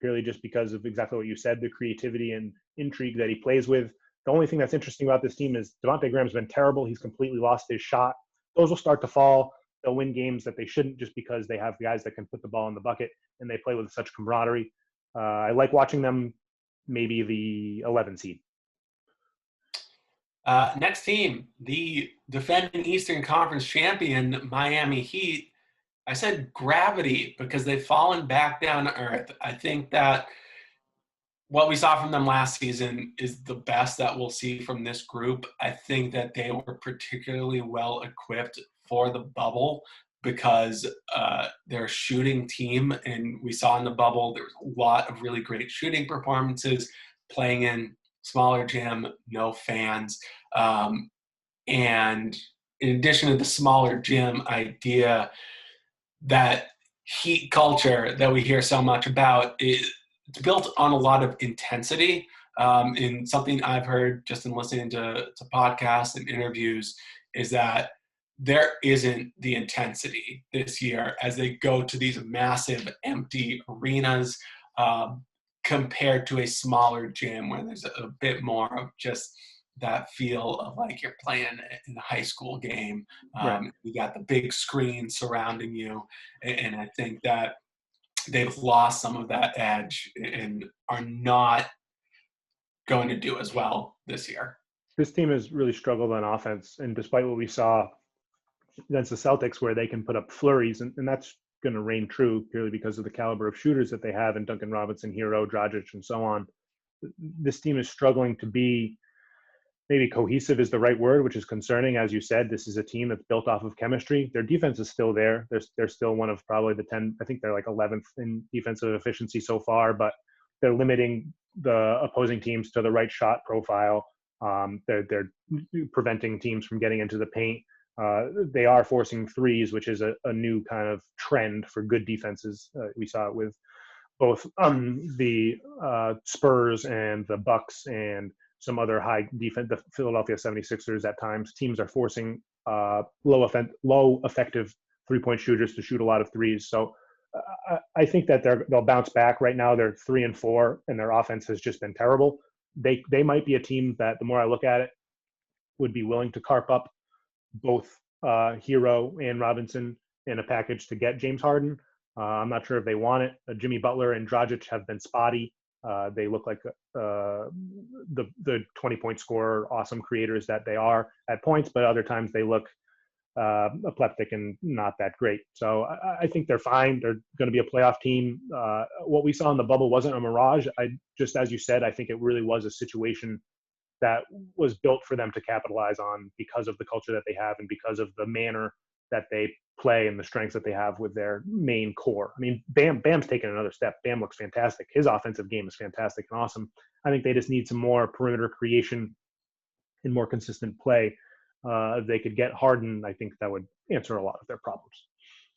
purely just because of exactly what you said, the creativity and intrigue that he plays with. The only thing that's interesting about this team is Devontae Graham's been terrible. He's completely lost his shot. Those will start to fall. They'll win games that they shouldn't just because they have guys that can put the ball in the bucket and they play with such camaraderie. I like watching them, maybe the 11 seed. Next team, the defending Eastern Conference champion, Miami Heat. I said gravity because they've fallen back down to earth. I think that what we saw from them last season is the best that we'll see from this group. I think that they were particularly well equipped for the bubble because they're a shooting team, and we saw in the bubble there was a lot of really great shooting performances, playing in smaller gym, no fans. And in addition to the smaller gym idea, that Heat culture that we hear so much about, it's built on a lot of intensity. And something I've heard just in listening to podcasts and interviews is that there isn't the intensity this year as they go to these massive empty arenas compared to a smaller gym where there's a bit more of just that feel of like you're playing in a high school game. You got the big screen surrounding you. And I think that they've lost some of that edge and are not going to do as well this year. This team has really struggled on offense, and despite what we saw against the Celtics, where they can put up flurries, and that's going to reign true purely because of the caliber of shooters that they have in Duncan Robinson, Hero, Dragic, and so on. This team is struggling to be maybe cohesive is the right word, which is concerning. As you said, this is a team that's built off of chemistry. Their defense is still there. They're still one of probably the 10. I think they're like 11th in defensive efficiency so far, but they're limiting the opposing teams to the right shot profile. They're preventing teams from getting into the paint. They are forcing threes, which is a new kind of trend for good defenses. We saw it with both the Spurs and the Bucks and some other high defense, the Philadelphia 76ers at times. Teams are forcing low effective three-point shooters to shoot a lot of threes. So I think that they'll bounce back. Right now they're 3-4 and their offense has just been terrible. They might be a team that, the more I look at it, would be willing to carp up both Hero and Robinson in a package to get James Harden. I'm not sure if they want it. Jimmy Butler and Dragic have been spotty. They look like the 20-point scorer, awesome creators that they are at points, but other times they look epileptic and not that great. So I think they're fine. They're going to be a playoff team. What we saw in the bubble wasn't a mirage. Just as you said, I think it really was a situation that was built for them to capitalize on because of the culture that they have and because of the manner that they play and the strengths that they have with their main core. I mean, Bam's taken another step. Bam looks fantastic. His offensive game is fantastic and awesome. I think they just need some more perimeter creation and more consistent play. If they could get Harden, I think that would answer a lot of their problems.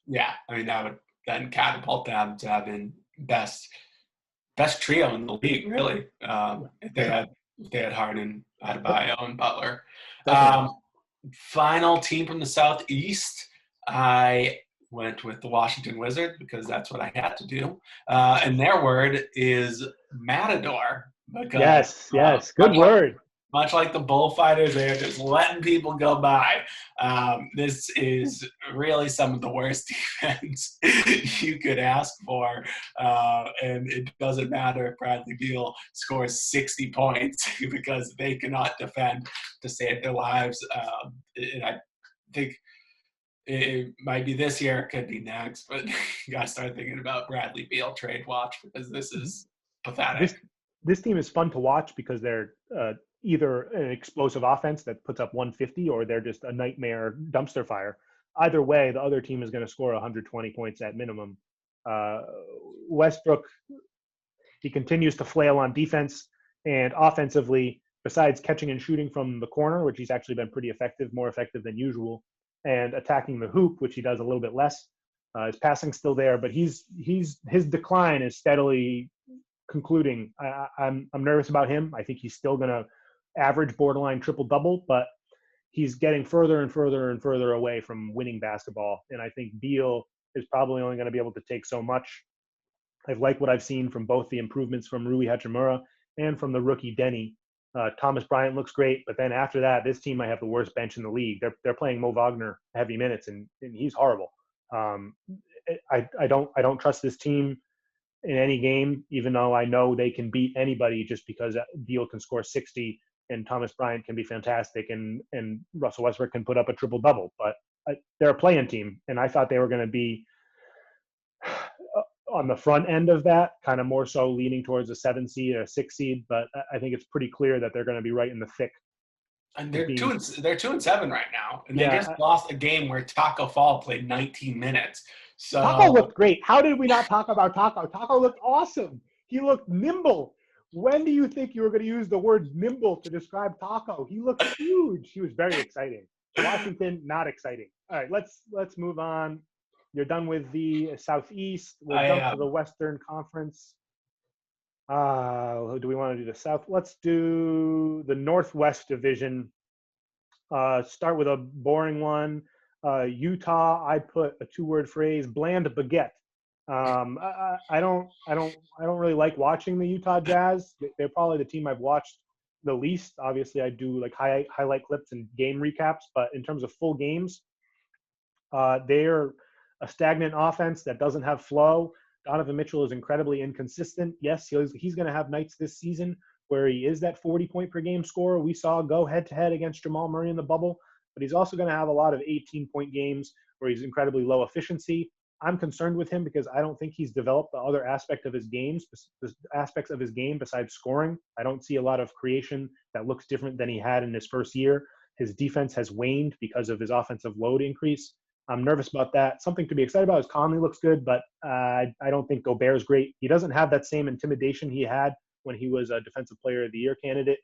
Yeah, I mean, that would then catapult them to having best trio in the league, really. If they had Harden, Adebayo, and Butler. Final team from the Southeast, I went with the Washington Wizards because that's what I had to do. And their word is Matador. Because, yes, good word. Much like the bullfighters, they're just letting people go by. This is really some of the worst defense you could ask for. And it doesn't matter if Bradley Beal scores 60 points because they cannot defend to save their lives. And I think it might be this year, it could be next, but you got to start thinking about Bradley Beal trade watch because this is pathetic. This team is fun to watch because they're either an explosive offense that puts up 150 or they're just a nightmare dumpster fire. Either way, the other team is going to score 120 points at minimum. Westbrook, he continues to flail on defense and offensively, besides catching and shooting from the corner, which he's actually been pretty effective, more effective than usual, and attacking the hoop, which he does a little bit less. His passing's still there, but his decline is steadily concluding. I'm nervous about him. I think he's still going to average borderline triple-double, but he's getting further and further and further away from winning basketball. And I think Beal is probably only going to be able to take so much. I've liked what I've seen from both the improvements from Rui Hachimura and from the rookie Denny. Thomas Bryant looks great, but then after that, this team might have the worst bench in the league. They're playing Mo Wagner heavy minutes, and he's horrible. I don't trust this team in any game, even though I know they can beat anybody just because Beal can score 60 and Thomas Bryant can be fantastic and Russell Westbrook can put up a triple-double. But they're a play-in team, and I thought they were going to be on the front end of that, kind of more so leaning towards a 7 seed or a 6 seed. But I think it's pretty clear that they're going to be right in the thick. And they're 2-7 right now, and they just lost a game where Taco Fall played 19 minutes. So Taco looked great. How did we not talk about Taco? Taco looked awesome. He looked nimble. When do you think you were going to use the word nimble to describe Taco? He looked huge. He was very exciting. Washington, not exciting. All right, let's move on. You're done with the Southeast. We'll jump to the Western Conference. Do we want to do the South? Let's do the Northwest Division. Start with a boring one. Utah, I put a 2-word phrase: bland baguette. I don't really like watching the Utah Jazz. They're probably the team I've watched the least. Obviously, I do like highlight clips and game recaps, but in terms of full games, they're a stagnant offense that doesn't have flow. Donovan Mitchell is incredibly inconsistent. Yes, he's going to have nights this season where he is that 40-point per game scorer. We saw go head-to-head against Jamal Murray in the bubble, but he's also going to have a lot of 18-point games where he's incredibly low efficiency. I'm concerned with him because I don't think he's developed the other aspects of his game besides scoring. I don't see a lot of creation that looks different than he had in his first year. His defense has waned because of his offensive load increase. I'm nervous about that. Something to be excited about is Conley looks good, but I don't think Gobert's great. He doesn't have that same intimidation he had when he was a Defensive Player of the Year candidate.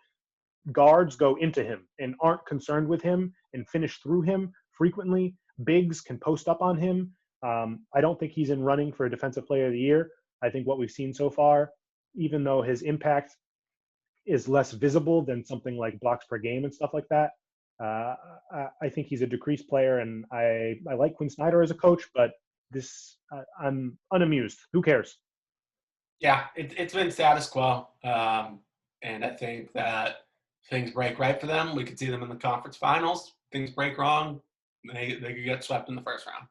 Guards go into him and aren't concerned with him and finish through him frequently. Bigs can post up on him. I don't think he's in running for a Defensive Player of the Year. I think what we've seen so far, even though his impact is less visible than something like blocks per game and stuff like that, I think he's a decreased player, and I like Quinn Snyder as a coach, but I'm unamused. Who cares? Yeah, it's been status quo, and I think that things break right for them. We could see them in the conference finals. Things break wrong, they could get swept in the first round.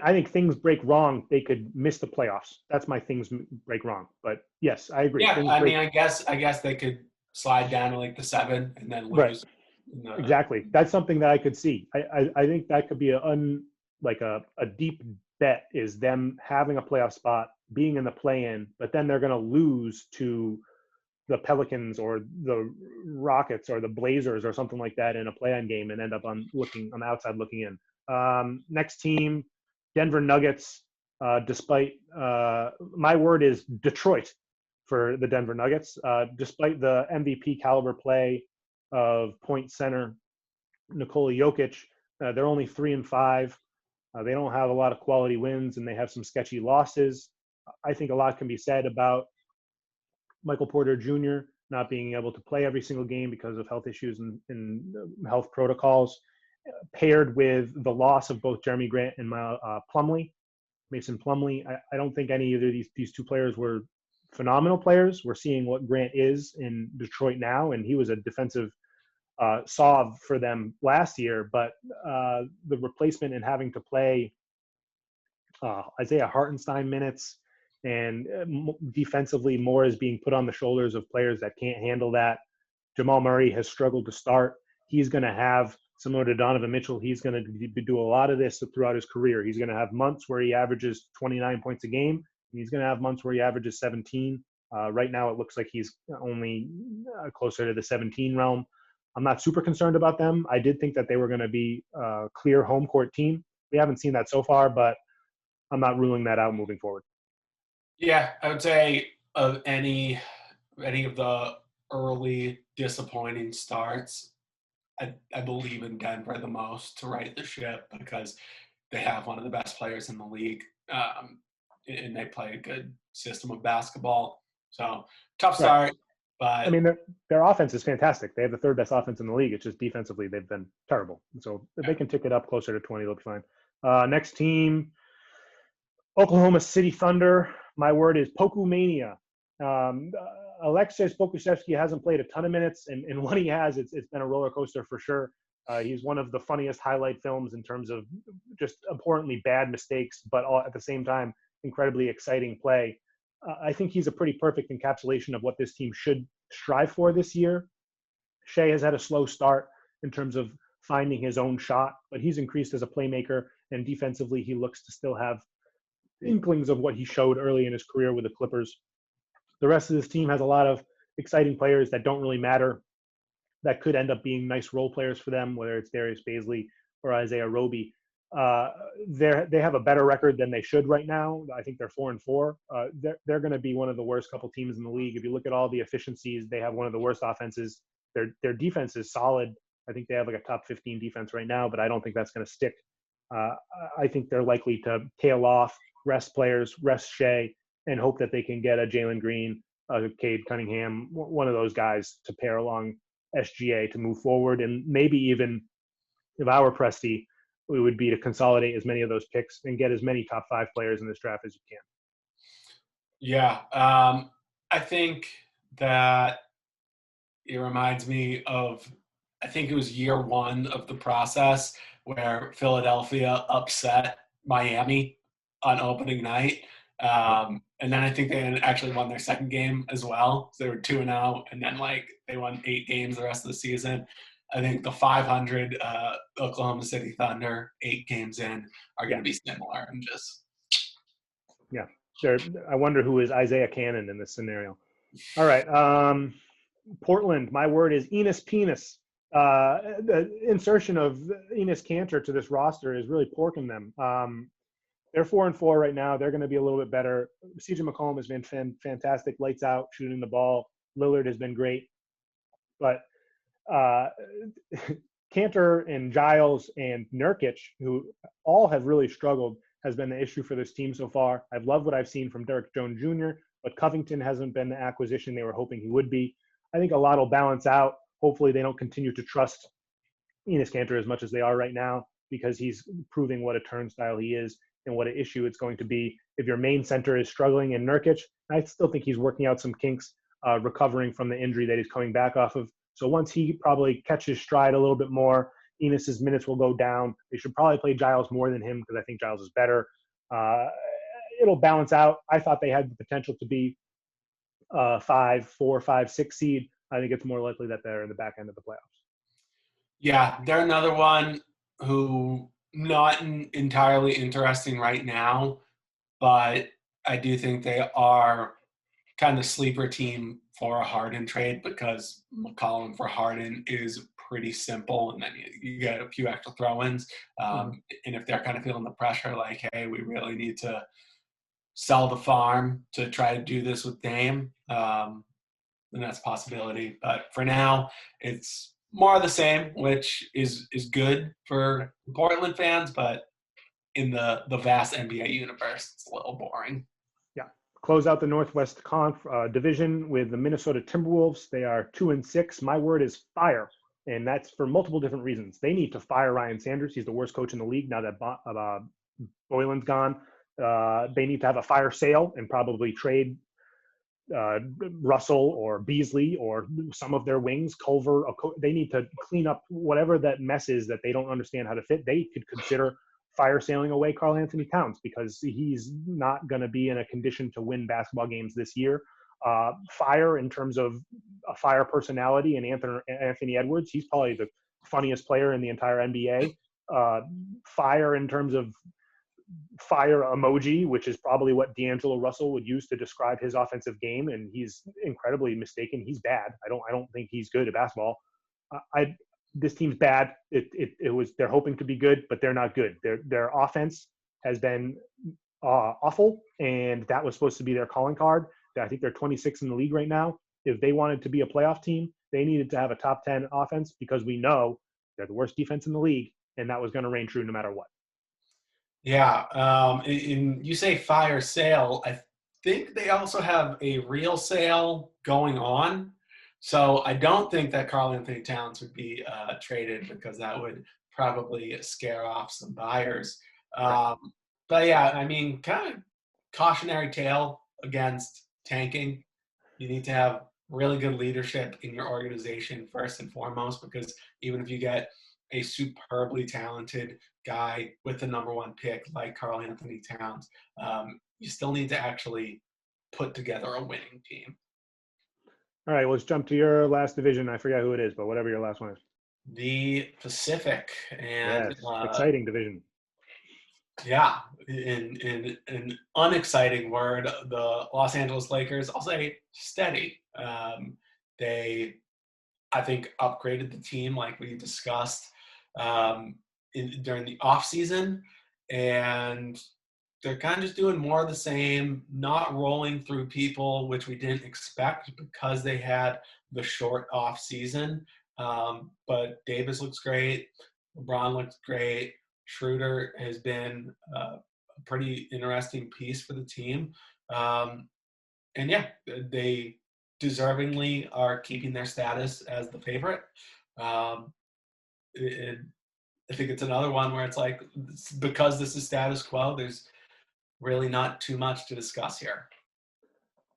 I think things break wrong. They could miss the playoffs. That's my things break wrong. But yes, I agree. Yeah, I mean, I guess they could slide down to like the 7 and then lose. Right. Exactly. That's something that I could see. I think that could be a deep bet is them having a playoff spot, being in the play-in, but then they're going to lose to the Pelicans or the Rockets or the Blazers or something like that in a play-in game and end up on the outside looking in. Next team, Denver Nuggets. Despite my word is Detroit for the Denver Nuggets. Despite the MVP caliber play of point center Nikola Jokic, they're only 3-5. They don't have a lot of quality wins, and they have some sketchy losses. I think a lot can be said about Michael Porter Jr. not being able to play every single game because of health issues and health protocols, paired with the loss of both Jeremy Grant and Mason Plumlee. I don't think any of these two players were phenomenal players. We're seeing what Grant is in Detroit now, and he was a defensive solve for them last year. But the replacement and having to play Isaiah Hartenstein minutes and defensively more is being put on the shoulders of players that can't handle that. Jamal Murray has struggled to start. He's going to have, similar to Donovan Mitchell, he's going to do a lot of this throughout his career. He's going to have months where he averages 29 points a game. And he's going to have months where he averages 17. Right now, it looks like he's only closer to the 17 realm. I'm not super concerned about them. I did think that they were going to be a clear home court team. We haven't seen that so far, but I'm not ruling that out moving forward. Yeah, I would say of any of the early disappointing starts, I believe in Denver the most to right the ship because they have one of the best players in the league, and they play a good system of basketball. So tough start, right. But I mean, their offense is fantastic. They have the third best offense in the league. It's just defensively they've been terrible. So if they can tick it up closer to 20, they'll be fine. Next team, Oklahoma City Thunder. My word is Poku Mania. Alexis Pokusevski hasn't played a ton of minutes, and when he has, it's been a roller coaster for sure. He's one of the funniest highlight films in terms of just abhorrently bad mistakes, but at the same time, incredibly exciting play. I think he's a pretty perfect encapsulation of what this team should strive for this year. Shea has had a slow start in terms of finding his own shot, but he's increased as a playmaker, and defensively, he looks to still have inklings of what he showed early in his career with the Clippers. The rest of this team has a lot of exciting players that don't really matter, that could end up being nice role players for them, whether it's Darius Bazley or Isaiah Roby. They have a better record than they should right now. I think they're 4-4. They're going to be one of the worst couple teams in the league. If you look at all the efficiencies, they have one of the worst offenses. Their defense is solid. I think they have like a top 15 defense right now, but I don't think that's going to stick. I think they're likely to tail off, rest players, rest Shea, and hope that they can get a Jalen Green, Cade Cunningham, one of those guys to pair along SGA to move forward. And maybe even if I were Presti, it would be to consolidate as many of those picks and get as many top 5 players in this draft as you can. Yeah. I think that it reminds me of, I think it was year 1 of the process where Philadelphia upset Miami on opening night. And then I think they actually won their second game as well. So they were 2-0, and then like they won 8 games the rest of the season. I think the 500 Oklahoma City Thunder, 8 games in, are going Yeah, to be similar. And just yeah. I wonder who is Isaiah Cannon in this scenario. All right. Portland, my word is Enos Penis. The insertion of Enos Cantor to this roster is really porking them. They're 4-4 right now. They're going to be a little bit better. CJ McCollum has been fantastic, lights out, shooting the ball. Lillard has been great. But Cantor and Giles and Nurkic, who all have really struggled, has been the issue for this team so far. I've loved what I've seen from Derek Jones Jr., but Covington hasn't been the acquisition they were hoping he would be. I think a lot will balance out. Hopefully they don't continue to trust Enes Kanter as much as they are right now, because he's proving what a turnstile he is and what an issue it's going to be if your main center is struggling in Nurkic. I still think he's working out some kinks, recovering from the injury that he's coming back off of. So once he probably catches stride a little bit more, Enos's minutes will go down. They should probably play Giles more than him, because I think Giles is better. It'll balance out. I thought they had the potential to be 5, 4, 5, 6 seed. I think it's more likely that they're in the back end of the playoffs. yeah, they're another one who not entirely interesting right now, but I do think they are kind of sleeper team for a Harden trade, because McCollum for Harden is pretty simple, and then you get a few extra throw-ins. And if they're kind of feeling the pressure, like, hey, we really need to sell the farm to try to do this with Dame, then that's a possibility. But for now, it's more of the same, which is good for Portland fans, but in the vast NBA universe, it's a little boring. Yeah. Close out the Northwest Division with the Minnesota Timberwolves. They are 2-6. My word is fire, and that's for multiple different reasons. They need to fire Ryan Sanders. He's the worst coach in the league now that Boylan's gone. They need to have a fire sale and probably trade Russell or Beasley or some of their wings. Culver. They need to clean up whatever that mess is that they don't understand how to fit. They could consider fire sailing away Karl Anthony Towns, because he's not going to be in a condition to win basketball games this year. Fire in terms of a fire personality, and Anthony Edwards, he's probably the funniest player in the entire NBA. Fire in terms of fire emoji, which is probably what D'Angelo Russell would use to describe his offensive game, and he's incredibly mistaken. He's bad. I don't think he's good at basketball. This team's bad. They're hoping to be good, but they're not good. Their offense has been awful, and that was supposed to be their calling card. I think they're 26 in the league right now. If they wanted to be a playoff team, they needed to have a top 10 offense, because we know they're the worst defense in the league, and that was going to reign true no matter what. Yeah, and you say fire sale. I think they also have a real sale going on. So I don't think that Karl Anthony Towns would be traded, because that would probably scare off some buyers. But yeah, I mean, kind of cautionary tale against tanking. You need to have really good leadership in your organization first and foremost, because even if you get a superbly talented guy with the number 1 pick like Karl Anthony Towns, you still need to actually put together a winning team. All right, let's jump to your last division. I forget who it is, but whatever your last one is. The Pacific. And yes, exciting division. Yeah, in an unexciting word, the Los Angeles Lakers, I'll say steady. They, I think, upgraded the team like we discussed during the offseason, and they're kind of just doing more of the same, not rolling through people, which we didn't expect because they had the short off season. But Davis looks great. LeBron looks great. Schroeder has been a pretty interesting piece for the team. And yeah, they deservingly are keeping their status as the favorite. I think it's another one where it's like, because this is status quo, there's really not too much to discuss here.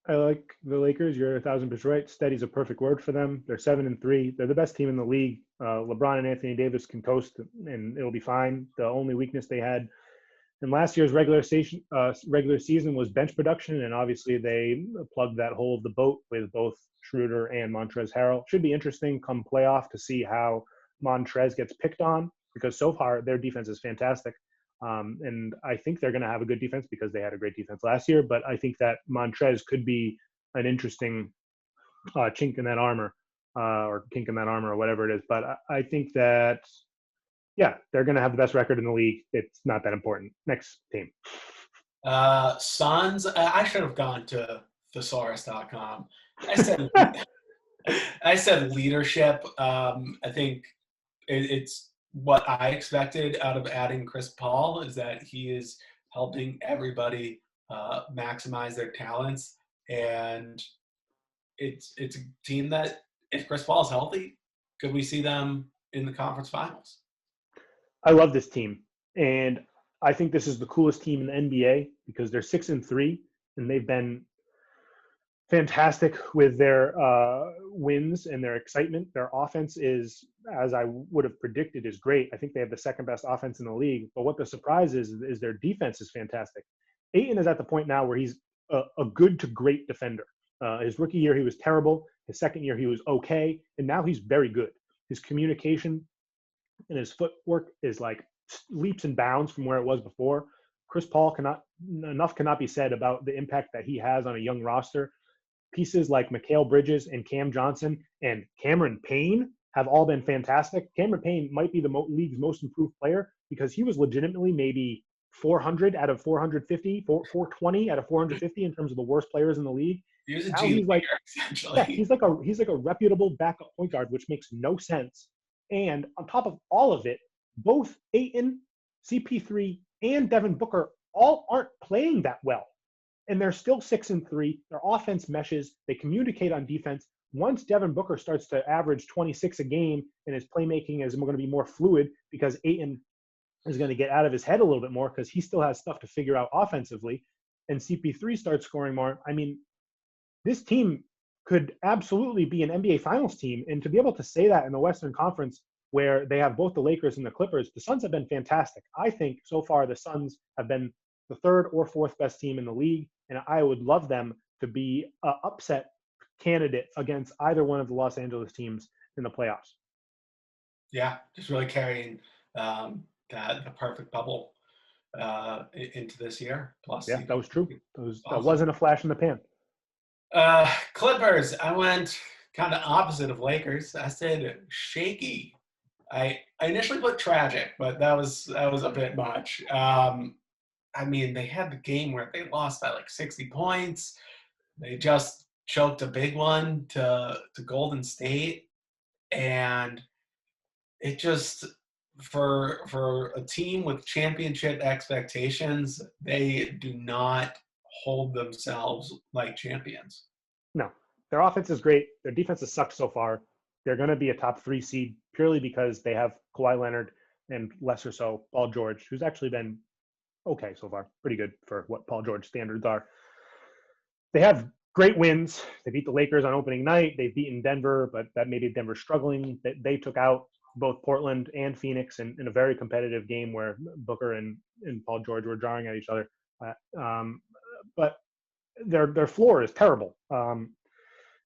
I like the Lakers. You're 1,000% right. Steady's a perfect word for them. They're 7-3. They're the best team in the league. LeBron and Anthony Davis can coast, and it'll be fine. The only weakness they had And last year's regular season was bench production, and obviously they plugged that hole of the boat with both Schroeder and Montrezl Harrell. Should be interesting come playoff to see how Montrez gets picked on, because so far their defense is fantastic. And I think they're going to have a good defense because they had a great defense last year. But I think that Montrez could be an interesting chink in that armor, or kink in that armor, or whatever it is. But I think that, yeah, they're going to have the best record in the league. It's not that important. Next team. Suns. I should have gone to thesaurus.com. I said leadership. I think it's what I expected out of adding Chris Paul, is that he is helping everybody maximize their talents, and it's a team that, if Chris Paul is healthy, could we see them in the conference finals? I love this team, and I think this is the coolest team in the NBA because they're 6-3, and they've been fantastic with their wins and their excitement. Their offense is, as I would have predicted, is great. I think they have the second best offense in the league. But what the surprise is their defense is fantastic. Ayton is at the point now where he's a good to great defender. His rookie year, he was terrible. His second year, he was okay. And now he's very good. His communication and his footwork is like leaps and bounds from where it was before. Chris Paul cannot be said about the impact that he has on a young roster. Pieces like Mikal Bridges and Cam Johnson and Cameron Payne have all been fantastic. Cameron Payne might be the league's most improved player because he was legitimately maybe 400 out of 450, 420 out of 450 in terms of the worst players in the league. He was a now he's like, essentially. Yeah, he's like a reputable backup point guard, which makes no sense. And on top of all of it, both Ayton, CP3, and Devin Booker all aren't playing that well. And they're still 6-3. Their offense meshes. They communicate on defense. Once Devin Booker starts to average 26 a game and his playmaking is going to be more fluid because Ayton is going to get out of his head a little bit more because he still has stuff to figure out offensively, and CP3 starts scoring more, I mean, this team could absolutely be an NBA Finals team. And to be able to say that in the Western Conference, where they have both the Lakers and the Clippers, the Suns have been fantastic. I think so far the Suns have been the third or fourth best team in the league, and I would love them to be an upset candidate against either one of the Los Angeles teams in the playoffs. Yeah, just really carrying the perfect bubble into this year. Plus, yeah, that was true. Awesome. That wasn't a flash in the pan. Clippers, I went kind of opposite of Lakers. I said shaky. I initially put tragic, but that was a bit much. I mean, they had the game where they lost by like 60 points. They just choked a big one to Golden State, and it just, for a team with championship expectations, they do not hold themselves like champions. No, their offense is great. Their defense has sucked so far. They're going to be a top 3 seed purely because they have Kawhi Leonard and lesser so Paul George, who's actually been okay so far, pretty good for what Paul George standards are. They have great wins. They beat the Lakers on opening night. They've beaten Denver, but that made Denver struggling. They took out both Portland and Phoenix in a very competitive game where Booker and Paul George were jarring at each other. But their floor is terrible.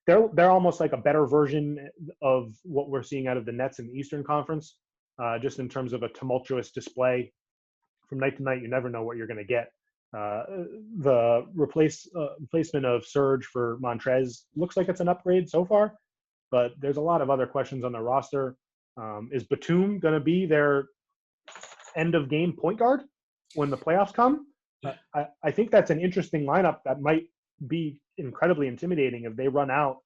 They're almost like a better version of what we're seeing out of the Nets in the Eastern Conference, just in terms of a tumultuous display. From night to night, you never know what you're going to get. The replacement of Serge for Montrez looks like it's an upgrade so far, but there's a lot of other questions on the roster. Is Batum going to be their end-of-game point guard when the playoffs come? I think that's an interesting lineup that might be incredibly intimidating if they run out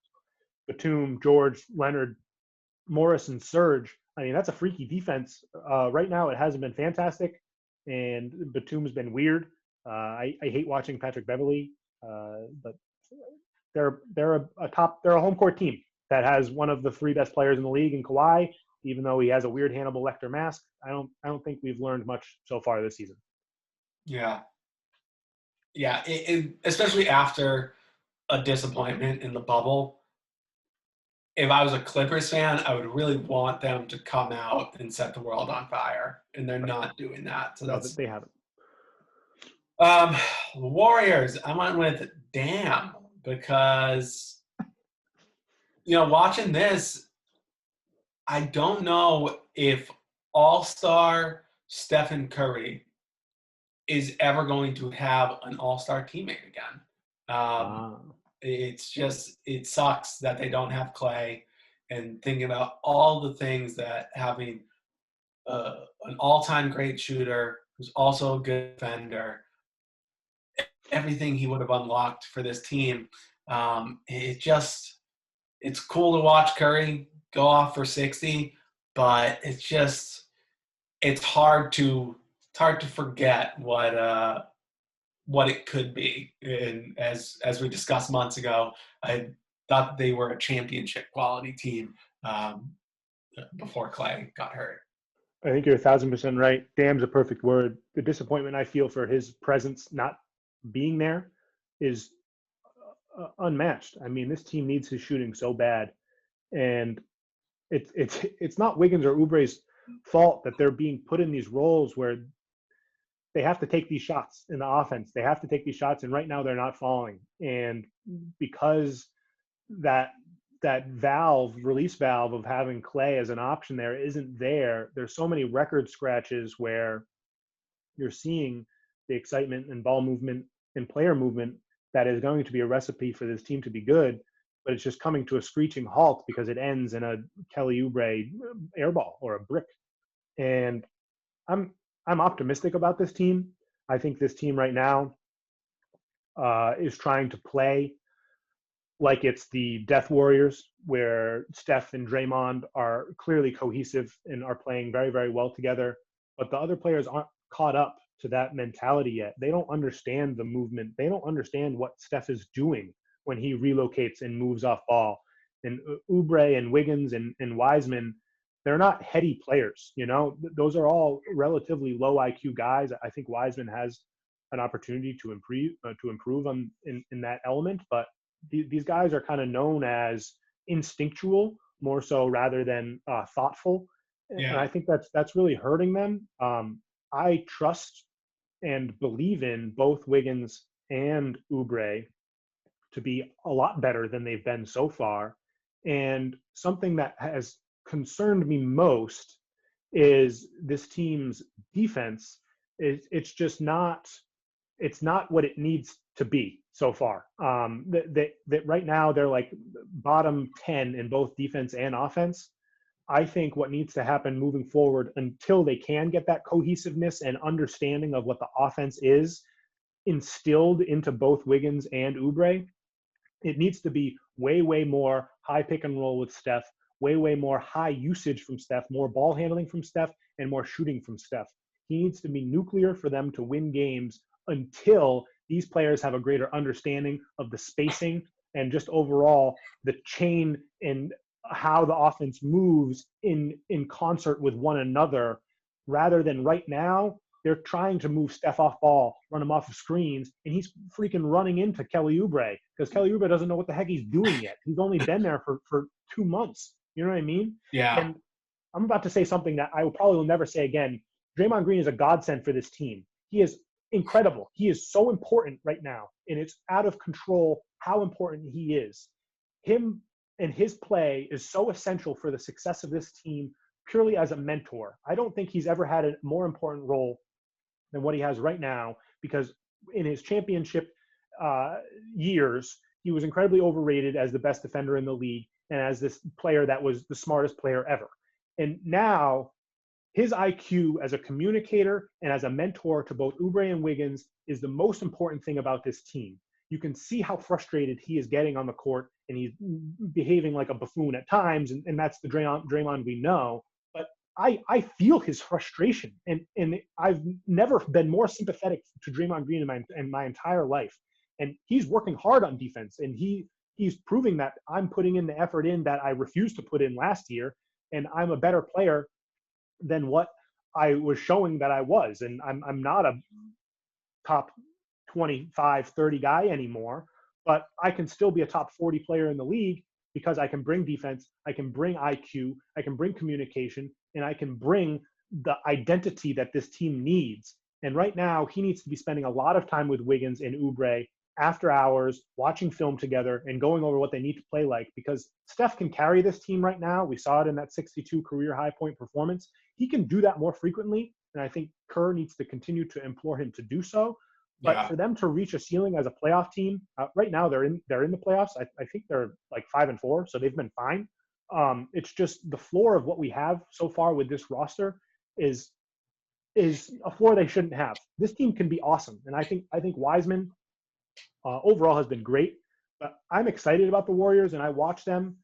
Batum, George, Leonard, Morris, and Serge. I mean, that's a freaky defense. Right now, it hasn't been fantastic, and Batum's been weird. I hate watching Patrick Beverley, but they're a home court team that has one of the 3 best players in the league in Kawhi. Even though he has a weird Hannibal Lecter mask, I don't think we've learned much so far this season. Yeah. Especially after a disappointment in the bubble. If I was a Clippers fan, I would really want them to come out and set the world on fire, and they're not doing that. So they haven't. Um, Warriors, I went with damn because, watching this, I don't know if all-star Stephen Curry is ever going to have an all-star teammate again. Um, Wow. it sucks that they don't have Clay, and thinking about all the things that having an all-time great shooter who's also a good defender, everything he would have unlocked for this team. It's cool to watch Curry go off for 60, but it's hard to forget what it could be. And as we discussed months ago, I thought they were a championship quality team um, before Clay got hurt. I think you're 1,000% right. Damn's a perfect word. The disappointment I feel for his presence not being there is unmatched. I mean, this team needs his shooting so bad, and it's not Wiggins or Oubre's fault that they're being put in these roles where they have to take these shots in the offense. They have to take these shots, and right now they're not falling. And because that that release valve of having Clay as an option there isn't there, there's so many record scratches where you're seeing the excitement and ball movement and player movement that is going to be a recipe for this team to be good, but it's just coming to a screeching halt because it ends in a Kelly Oubre airball or a brick. And I'm I'm optimistic about this team. I think this team right now is trying to play like it's the Death Warriors, where Steph and Draymond are clearly cohesive and are playing very, very well together. But the other players aren't caught up to that mentality yet. They don't understand the movement. They don't understand what Steph is doing when he relocates and moves off ball. And Oubre and Wiggins and Wiseman, they're not heady players. Those are all relatively low IQ guys. I think Wiseman has an opportunity to improve in that element, but these guys are kind of known as instinctual more so rather than thoughtful, and I Yeah, think that's really hurting them. I trust and believe in both Wiggins and Oubre to be a lot better than they've been so far. And something that has concerned me most is this team's defense. It's just not it's not what it needs to be so far. That right now they're like bottom 10 in both defense and offense. I think what needs to happen moving forward until they can get that cohesiveness and understanding of what the offense is instilled into both Wiggins and Oubre, it needs to be way, way more high pick and roll with Steph, way, way more high usage from Steph, more ball handling from Steph, and more shooting from Steph. He needs to be nuclear for them to win games until these players have a greater understanding of the spacing and just overall the chain and how the offense moves in concert with one another, rather than right now they're trying to move Steph off ball, run him off of screens, and he's freaking running into Kelly Oubre because Kelly Oubre doesn't know what the heck he's doing yet. He's only been there for 2 months. You know what I mean? yeah, And I'm about to say something that I will probably never say again. Draymond Green is a godsend for this team. He is incredible. He is so important right now, and it's out of control how important he is. Him and his play is so essential for the success of this team purely as a mentor. I don't think he's ever had a more important role than what he has right now, because in his championship uh, years, he was incredibly overrated as the best defender in the league and as this player that was the smartest player ever. And now his IQ as a communicator and as a mentor to both Oubre and Wiggins is the most important thing about this team. You can see how frustrated he is getting on the court, and he's behaving like a buffoon at times, and that's the Draymond we know. But I feel his frustration, and I've never been more sympathetic to Draymond Green in my entire life. And he's working hard on defense, and he's proving that I'm putting in the effort in that I refused to put in last year, and I'm a better player than what I was showing that I was. And I'm not a top 25, 30 guy anymore, but I can still be a top 40 player in the league because I can bring defense, I can bring IQ, I can bring communication, and I can bring the identity that this team needs. And right now, he needs to be spending a lot of time with Wiggins and Oubre after hours, watching film together and going over what they need to play like, because Steph can carry this team right now. We saw it in that 62 career high point performance. He can do that more frequently. And I think Kerr needs to continue to implore him to do so. But Yeah. for them to reach a ceiling as a playoff team, right now they're in the playoffs. I think they're like 5-4, so they've been fine. It's just the floor of what we have so far with this roster is a floor they shouldn't have. This team can be awesome, and I think Wiseman overall has been great. But I'm excited about the Warriors, and I watch them.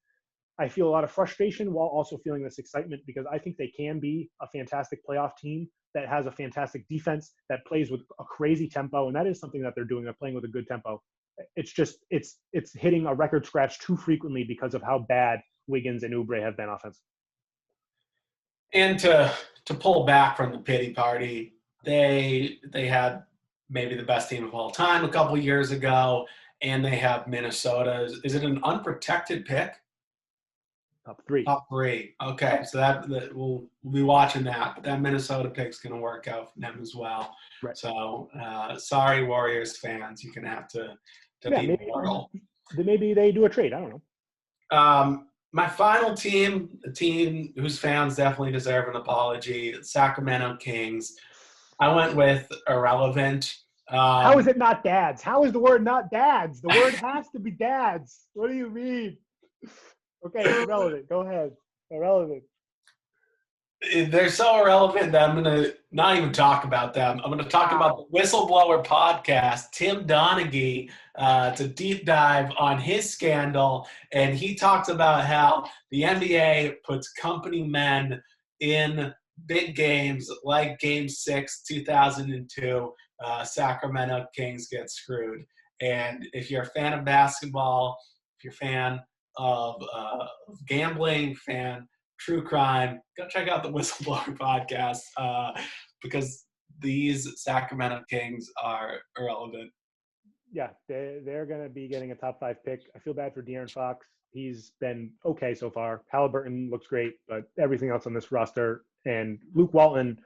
I feel a lot of frustration while also feeling this excitement because I think they can be a fantastic playoff team that has a fantastic defense that plays with a crazy tempo, and that is something that they're doing. They're playing with a good tempo. It's just it's hitting a record scratch too frequently because of how bad Wiggins and Oubre have been offensively. And to pull back from the pity party, they had maybe the best team of all time a couple years ago, and they have Minnesota. Is it an unprotected pick? Top three. Top three. Okay, so that we'll be watching that. But that Minnesota pick's going to work out for them as well. Right. So sorry, Warriors fans, you're going to have to be mortal. Maybe they do a trade. I don't know. My final team, a team whose fans definitely deserve an apology, Sacramento Kings. I went with irrelevant. How is it not dads? How is the word not dads? The word has to be dads. What do you mean? Okay, it's irrelevant. Go ahead. Irrelevant. They're so irrelevant that I'm going to not even talk about them. I'm going to talk about the Whistleblower podcast. Tim Donaghy, it's a deep dive on his scandal, and he talks about how the NBA puts company men in big games like Game 6, 2002. Sacramento Kings get screwed. And if you're a fan of basketball, if you're a fan of gambling, fan true crime, go check out the Whistleblower podcast because these Sacramento Kings are irrelevant. Yeah, they're going to be getting a top 5 pick. I feel bad for De'Aaron Fox. He's been okay so far. Halliburton looks great, but everything else on this roster, and Luke Walton,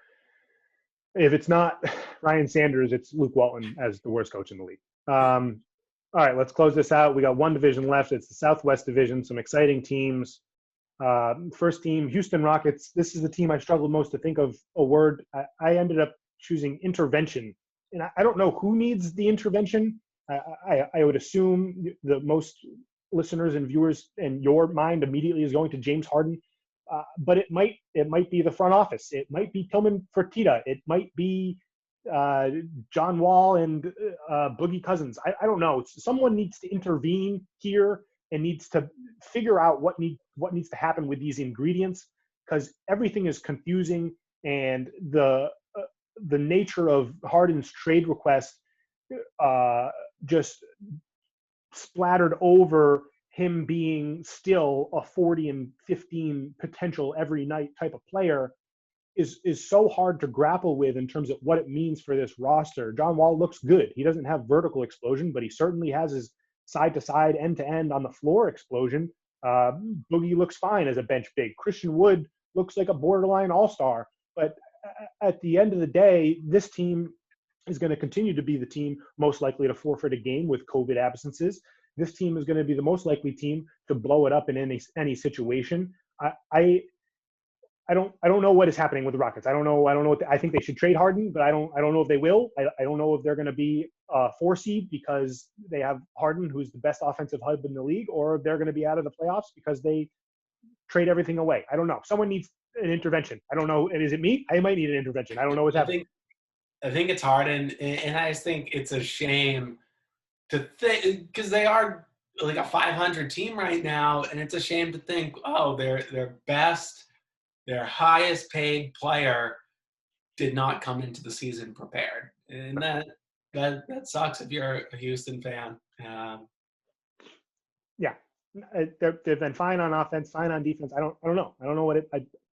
if it's not Ryan Sanders, it's Luke Walton as the worst coach in the league. All right, let's close this out. We got one division left. It's the Southwest Division, some exciting teams. First team, Houston Rockets. This is the team I struggled most to think of a word. I ended up choosing intervention. And I don't know who needs the intervention. I would assume the most listeners and viewers in your mind immediately is going to James Harden. But it might be the front office. It might be Tillman Fertitta. It might be John Wall and Boogie Cousins. I don't know. Someone needs to intervene here and needs to figure out what needs to happen with these ingredients, because everything is confusing, and the nature of Harden's trade request just splattered over him being still a 40 and 15 potential every night type of player is so hard to grapple with in terms of what it means for this roster. John Wall looks good. He doesn't have vertical explosion, but he certainly has his side-to-side, end-to-end on the floor explosion. Boogie looks fine as a bench big. Christian Wood looks like a borderline all-star. But at the end of the day, this team is going to continue to be the team most likely to forfeit a game with COVID absences. This team is going to be the most likely team to blow it up in any situation. I don't know what is happening with the Rockets. I don't know what I think they should trade Harden, but I don't know if they will. I don't know if they're going to be a 4 seed because they have Harden, who's the best offensive hub in the league, or if they're going to be out of the playoffs because they trade everything away. I don't know. Someone needs an intervention. I don't know. And is it me? I might need an intervention. I don't know what's happening. I think it's Harden, and I just think it's a shame to think, because they are like a 500 team right now, and it's a shame to think, oh, their best, their highest paid player did not come into the season prepared, and that sucks if you're a Houston fan. Yeah, they've been fine on offense, fine on defense. I don't know. I don't know what it.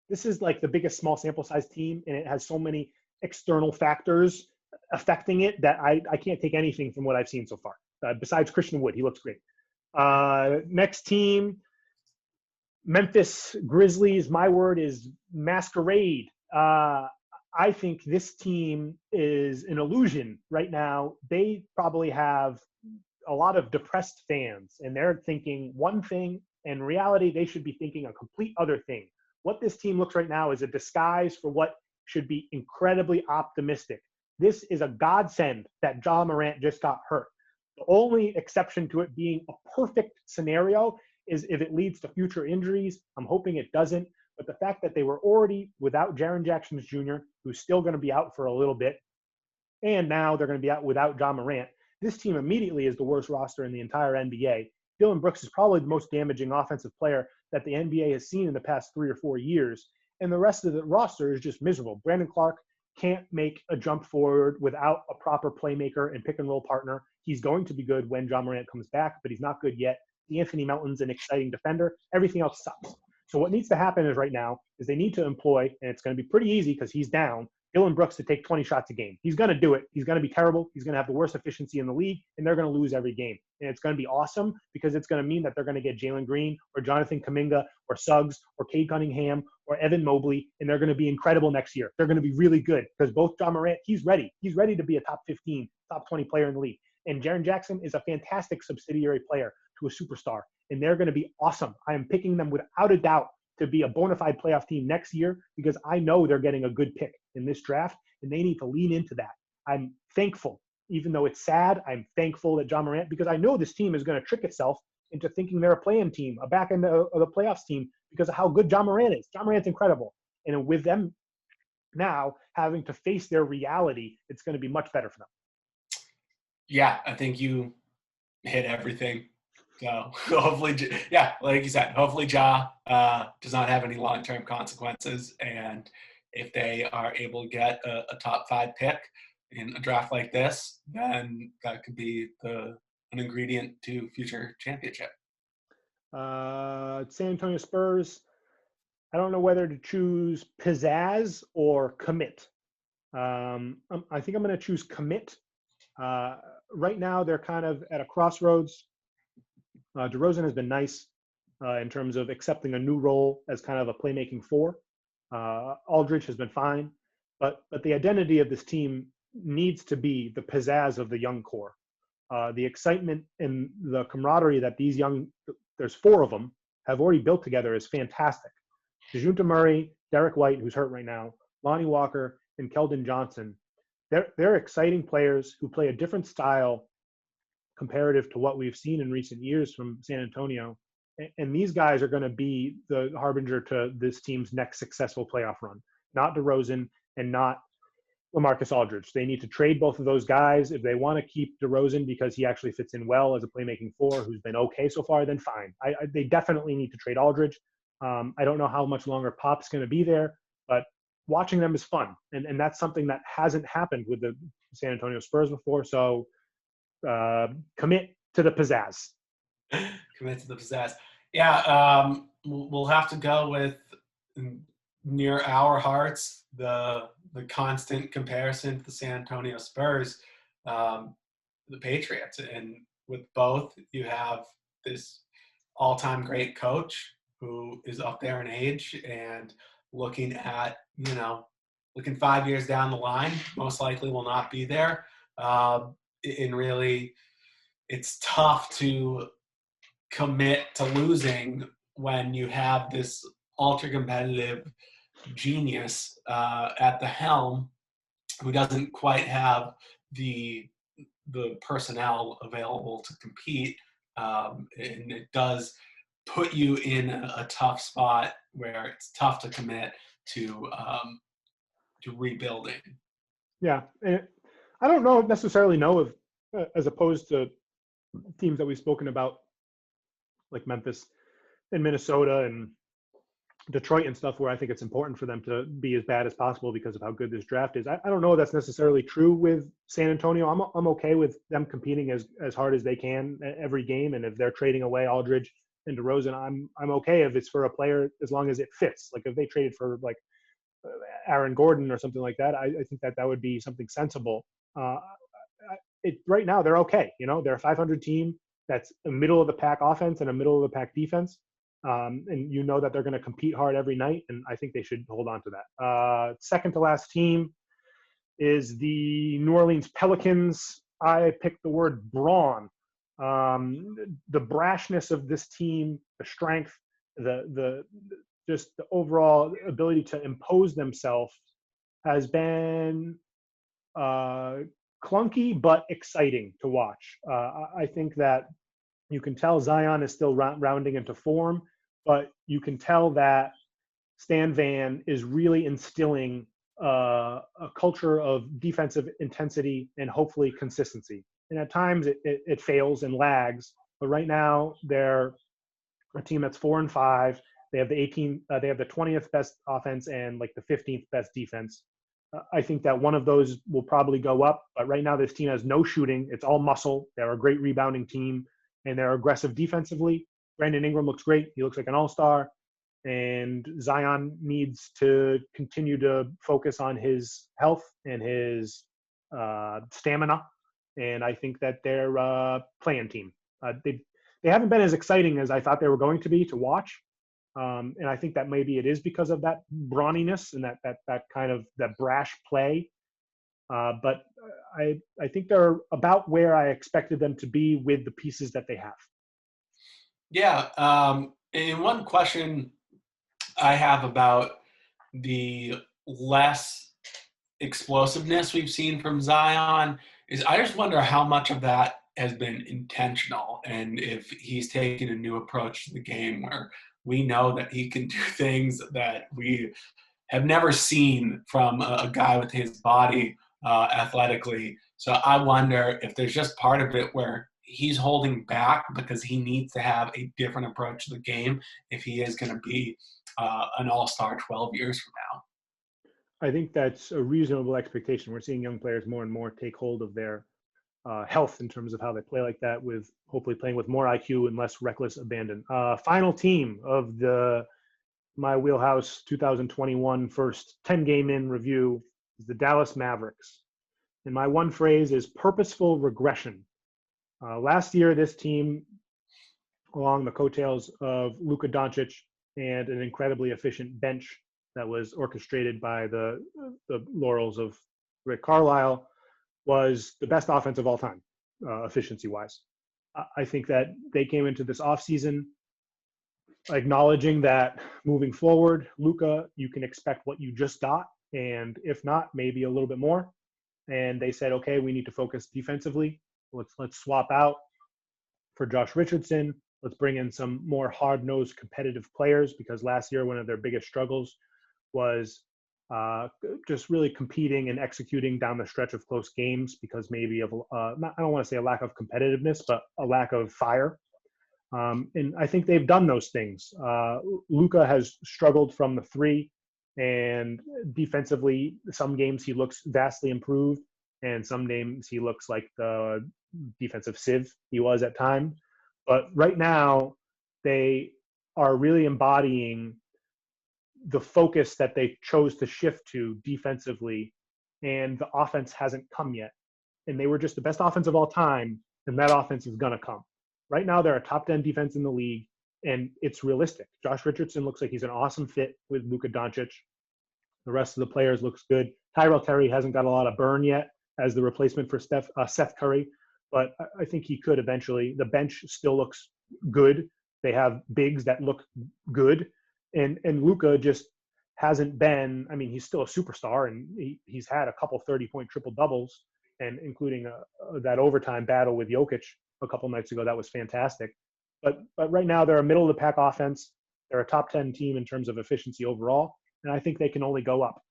This is like the biggest small sample size team, and it has so many external factors affecting it that I can't take anything from what I've seen so far. Besides Christian Wood, he looks great. Next team, Memphis Grizzlies. My word is masquerade. I think this team is an illusion right now. They probably have a lot of depressed fans, and they're thinking one thing. In reality, they should be thinking a complete other thing. What this team looks right now is a disguise for what should be incredibly optimistic. This is a godsend that Ja Morant just got hurt. The only exception to it being a perfect scenario is if it leads to future injuries. I'm hoping it doesn't. But the fact that they were already without Jaren Jackson Jr., who's still going to be out for a little bit, and now they're going to be out without Ja Morant, this team immediately is the worst roster in the entire NBA. Dylan Brooks is probably the most damaging offensive player that the NBA has seen in the past 3 or 4 years. And the rest of the roster is just miserable. Brandon Clark can't make a jump forward without a proper playmaker and pick and roll partner. He's going to be good when Ja Morant comes back, but he's not good yet. Anthony Melton's an exciting defender. Everything else sucks. So what needs to happen is right now is they need to employ, and it's going to be pretty easy because he's down, Dylan Brooks to take 20 shots a game. He's going to do it. He's going to be terrible. He's going to have the worst efficiency in the league, and they're going to lose every game. And it's going to be awesome because it's going to mean that they're going to get Jalen Green or Jonathan Kuminga or Suggs or Cade Cunningham or Evan Mobley, and they're going to be incredible next year. They're going to be really good because both Ja Morant, he's ready. He's ready to be a top 15, top 20 player in the league. And Jaren Jackson is a fantastic subsidiary player to a superstar, and they're going to be awesome. I am picking them without a doubt to be a bona fide playoff team next year because I know they're getting a good pick in this draft, and they need to lean into that. I'm thankful, even though it's sad, I'm thankful that Ja Morant, because I know this team is going to trick itself into thinking they're a play-in team, a back end of the playoffs team, because of how good Ja Morant is. Ja Morant's incredible. And with them now having to face their reality, it's going to be much better for them. Yeah, I think you hit everything. So hopefully, yeah, like you said, hopefully Ja does not have any long-term consequences. And if they are able to get a top 5 pick in a draft like this, then that could be an ingredient to future championship. San Antonio Spurs, I don't know whether to choose pizzazz or commit. I think I'm going to choose commit. Right now, they're kind of at a crossroads. DeRozan has been nice in terms of accepting a new role as kind of a playmaking four. Aldridge has been fine, but the identity of this team needs to be the pizzazz of the young core. The excitement and the camaraderie that these there's 4 of them, have already built together is fantastic. DeJounte Murray, Derek White, who's hurt right now, Lonnie Walker, and Keldon Johnson. They're exciting players who play a different style comparative to what we've seen in recent years from San Antonio. And these guys are going to be the harbinger to this team's next successful playoff run, not DeRozan and not LaMarcus Aldridge. They need to trade both of those guys. If they want to keep DeRozan because he actually fits in well as a playmaking 4 who's been okay so far, then fine. They definitely need to trade Aldridge. I don't know how much longer Pop's going to be there, but watching them is fun. And that's something that hasn't happened with the San Antonio Spurs before. So commit to the pizzazz. Commit to the pizzazz. Yeah, we'll have to go with near our hearts the constant comparison to the San Antonio Spurs, the Patriots, and with both you have this all-time great coach who is up there in age and looking at looking 5 years down the line, most likely will not be there. And really, it's tough to commit to losing when you have this ultra competitive genius at the helm who doesn't quite have the personnel available to compete, and it does put you in a tough spot where it's tough to commit to rebuilding. Yeah, and I don't necessarily know if, as opposed to teams that we've spoken about, like Memphis and Minnesota and Detroit and stuff, where I think it's important for them to be as bad as possible because of how good this draft is. I don't know if that's necessarily true with San Antonio. I'm okay with them competing as hard as they can every game, and if they're trading away Aldridge and DeRozan, I'm okay if it's for a player as long as it fits. Like if they traded for like Aaron Gordon or something like that, I think that would be something sensible. Right now they're okay. They're a 500 team that's a middle of the pack offense and a middle of the pack defense. And you know that they're going to compete hard every night, and I think they should hold on to that. Second to last team is the New Orleans Pelicans. I picked the word brawn. The brashness of this team, the strength, the just the overall ability to impose themselves has been clunky but exciting to watch. I think that you can tell Zion is still rounding into form, but you can tell that Stan Van is really instilling a culture of defensive intensity and hopefully consistency. And at times it fails and lags, but right now they're a team that's 4-5. They have they have the 20th best offense and like the 15th best defense. I think that one of those will probably go up, but right now this team has no shooting. It's all muscle. They're a great rebounding team, and they're aggressive defensively. Brandon Ingram looks great. He looks like an all-star. And Zion needs to continue to focus on his health and his stamina. And I think that they're a playing team. They haven't been as exciting as I thought they were going to be to watch. And I think that maybe it is because of that brawniness and that kind of that brash play. But I think they're about where I expected them to be with the pieces that they have. Yeah. And one question I have about the less explosiveness we've seen from Zion is I just wonder how much of that has been intentional and if he's taking a new approach to the game where we know that he can do things that we have never seen from a guy with his body athletically. So I wonder if there's just part of it where he's holding back because he needs to have a different approach to the game if he is going to be an all-star 12 years from now. I think that's a reasonable expectation. We're seeing young players more and more take hold of their health in terms of how they play like that, with hopefully playing with more IQ and less reckless abandon. Final team of the my Wheelhouse 2021 first 10-game in review is the Dallas Mavericks. And my one phrase is purposeful regression. Last year, this team, along the coattails of Luka Doncic and an incredibly efficient bench that was orchestrated by the laurels of Rick Carlisle, was the best offense of all time, efficiency-wise. I think that they came into this offseason acknowledging that moving forward, Luka, you can expect what you just got, and if not, maybe a little bit more. And they said, okay, we need to focus defensively. Let's swap out for Josh Richardson. Let's bring in some more hard-nosed competitive players, because last year one of their biggest struggles was just really competing and executing down the stretch of close games because maybe of I don't want to say a lack of competitiveness, but a lack of fire. And I think they've done those things. Luka has struggled from the three, and defensively, some games he looks vastly improved, and some games he looks like the defensive sieve he was at time. But right now, they are really embodying the focus that they chose to shift to defensively, and the offense hasn't come yet. And they were just the best offense of all time, and that offense is going to come. Right now, they're a top 10 defense in the league, and it's realistic. Josh Richardson looks like he's an awesome fit with Luka Doncic. The rest of the players looks good. Tyrell Terry hasn't got a lot of burn yet as the replacement for Seth Curry, but I think he could eventually. The bench still looks good. They have bigs that look good, and Luka just hasn't been. I mean, he's still a superstar, and he's had a couple 30-point triple doubles, and including that overtime battle with Jokic a couple nights ago. That was fantastic. But right now they're a middle of the pack offense. They're a top 10 team in terms of efficiency overall, and I think they can only go up.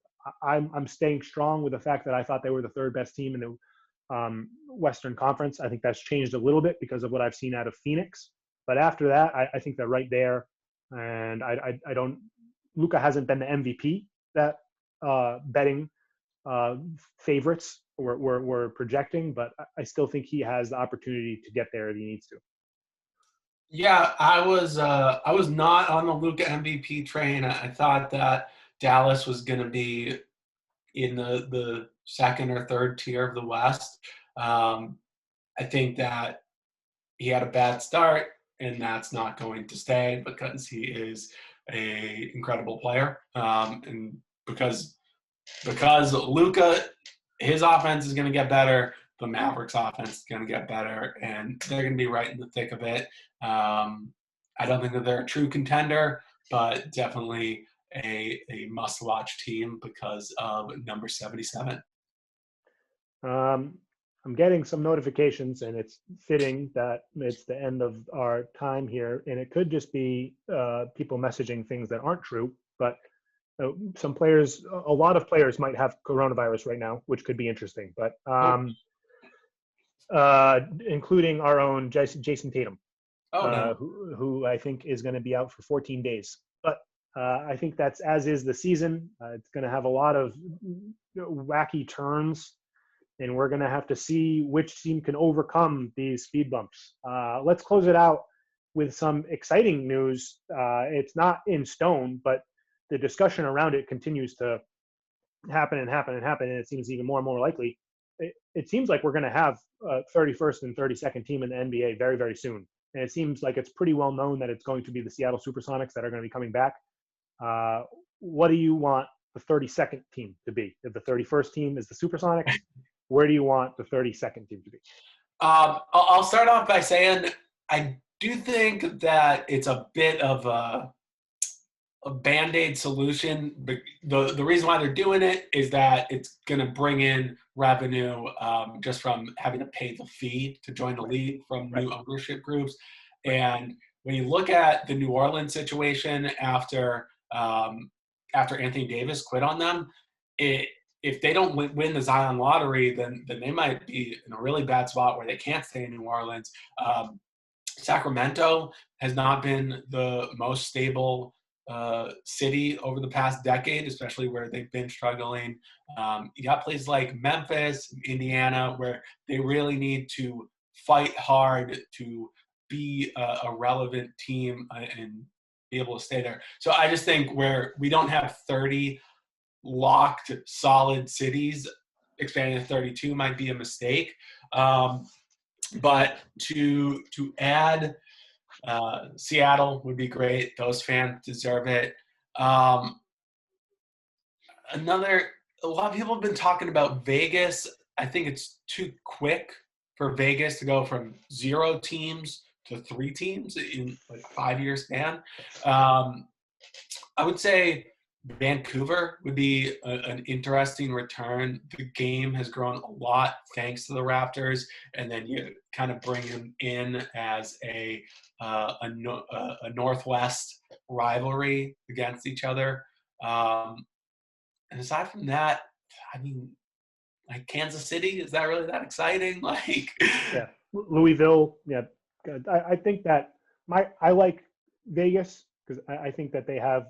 I'm staying strong with the fact that I thought they were the third best team in the Western Conference. I think that's changed a little bit because of what I've seen out of Phoenix. But after that, I think they're right there. And I don't. Luka hasn't been the MVP that betting favorites were projecting, but I still think he has the opportunity to get there if he needs to. Yeah, I was not on the Luka MVP train. I thought that Dallas was going to be in the second or third tier of the West. I think that he had a bad start. and that's not going to stay because he is a incredible player, and because Luka, his offense is going to get better. The Mavericks offense is going to get better, and they're going to be right in the thick of it. I don't think that they're a true contender, but definitely a must-watch team because of number 77. I'm getting some notifications, and it's fitting that it's the end of our time here. And it could just be people messaging things that aren't true, but some players, a lot of players might have coronavirus right now, which could be interesting. But including our own Jason Tatum, No. who I think is going to be out for 14 days. But I think that's as is the season. It's going to have a lot of wacky turns, and we're going to have to see which team can overcome these speed bumps. Let's close it out with some exciting news. It's not in stone, but the discussion around it continues to happen and happen and happen, and it seems even more and more likely. It seems like we're going to have a 31st and 32nd team in the NBA very, very soon. And it seems like it's pretty well known that it's going to be the Seattle Supersonics that are going to be coming back. What do you want the 32nd team to be? If the 31st team is the Supersonics, where do you want the 32nd team to be? I'll start off by saying I do think that it's a bit of a Band-Aid solution. The reason why they're doing it is that it's going to bring in revenue just from having to pay the fee to join the league from new ownership groups. And when you look at the New Orleans situation after Anthony Davis quit on them, if they don't win the Zion lottery, then they might be in a really bad spot where they can't stay in New Orleans. Sacramento has not been the most stable city over the past decade, especially where they've been struggling. You got places like Memphis, Indiana, where they really need to fight hard to be a relevant team and be able to stay there. So I just think where we don't have 30 locked solid cities, expanding to 32 might be a mistake. But to add Seattle would be great. Those fans deserve it. A lot of people have been talking about Vegas. I think it's too quick for Vegas to go from 0 teams to 3 teams in like a 5-year span. I would say Vancouver would be an interesting return. The game has grown a lot thanks to the Raptors, and then you kind of bring them in as a Northwest rivalry against each other. And aside from that, I mean, like Kansas City, is that really that exciting? Like, yeah, Louisville. Yeah, I think that I like Vegas because I think that they have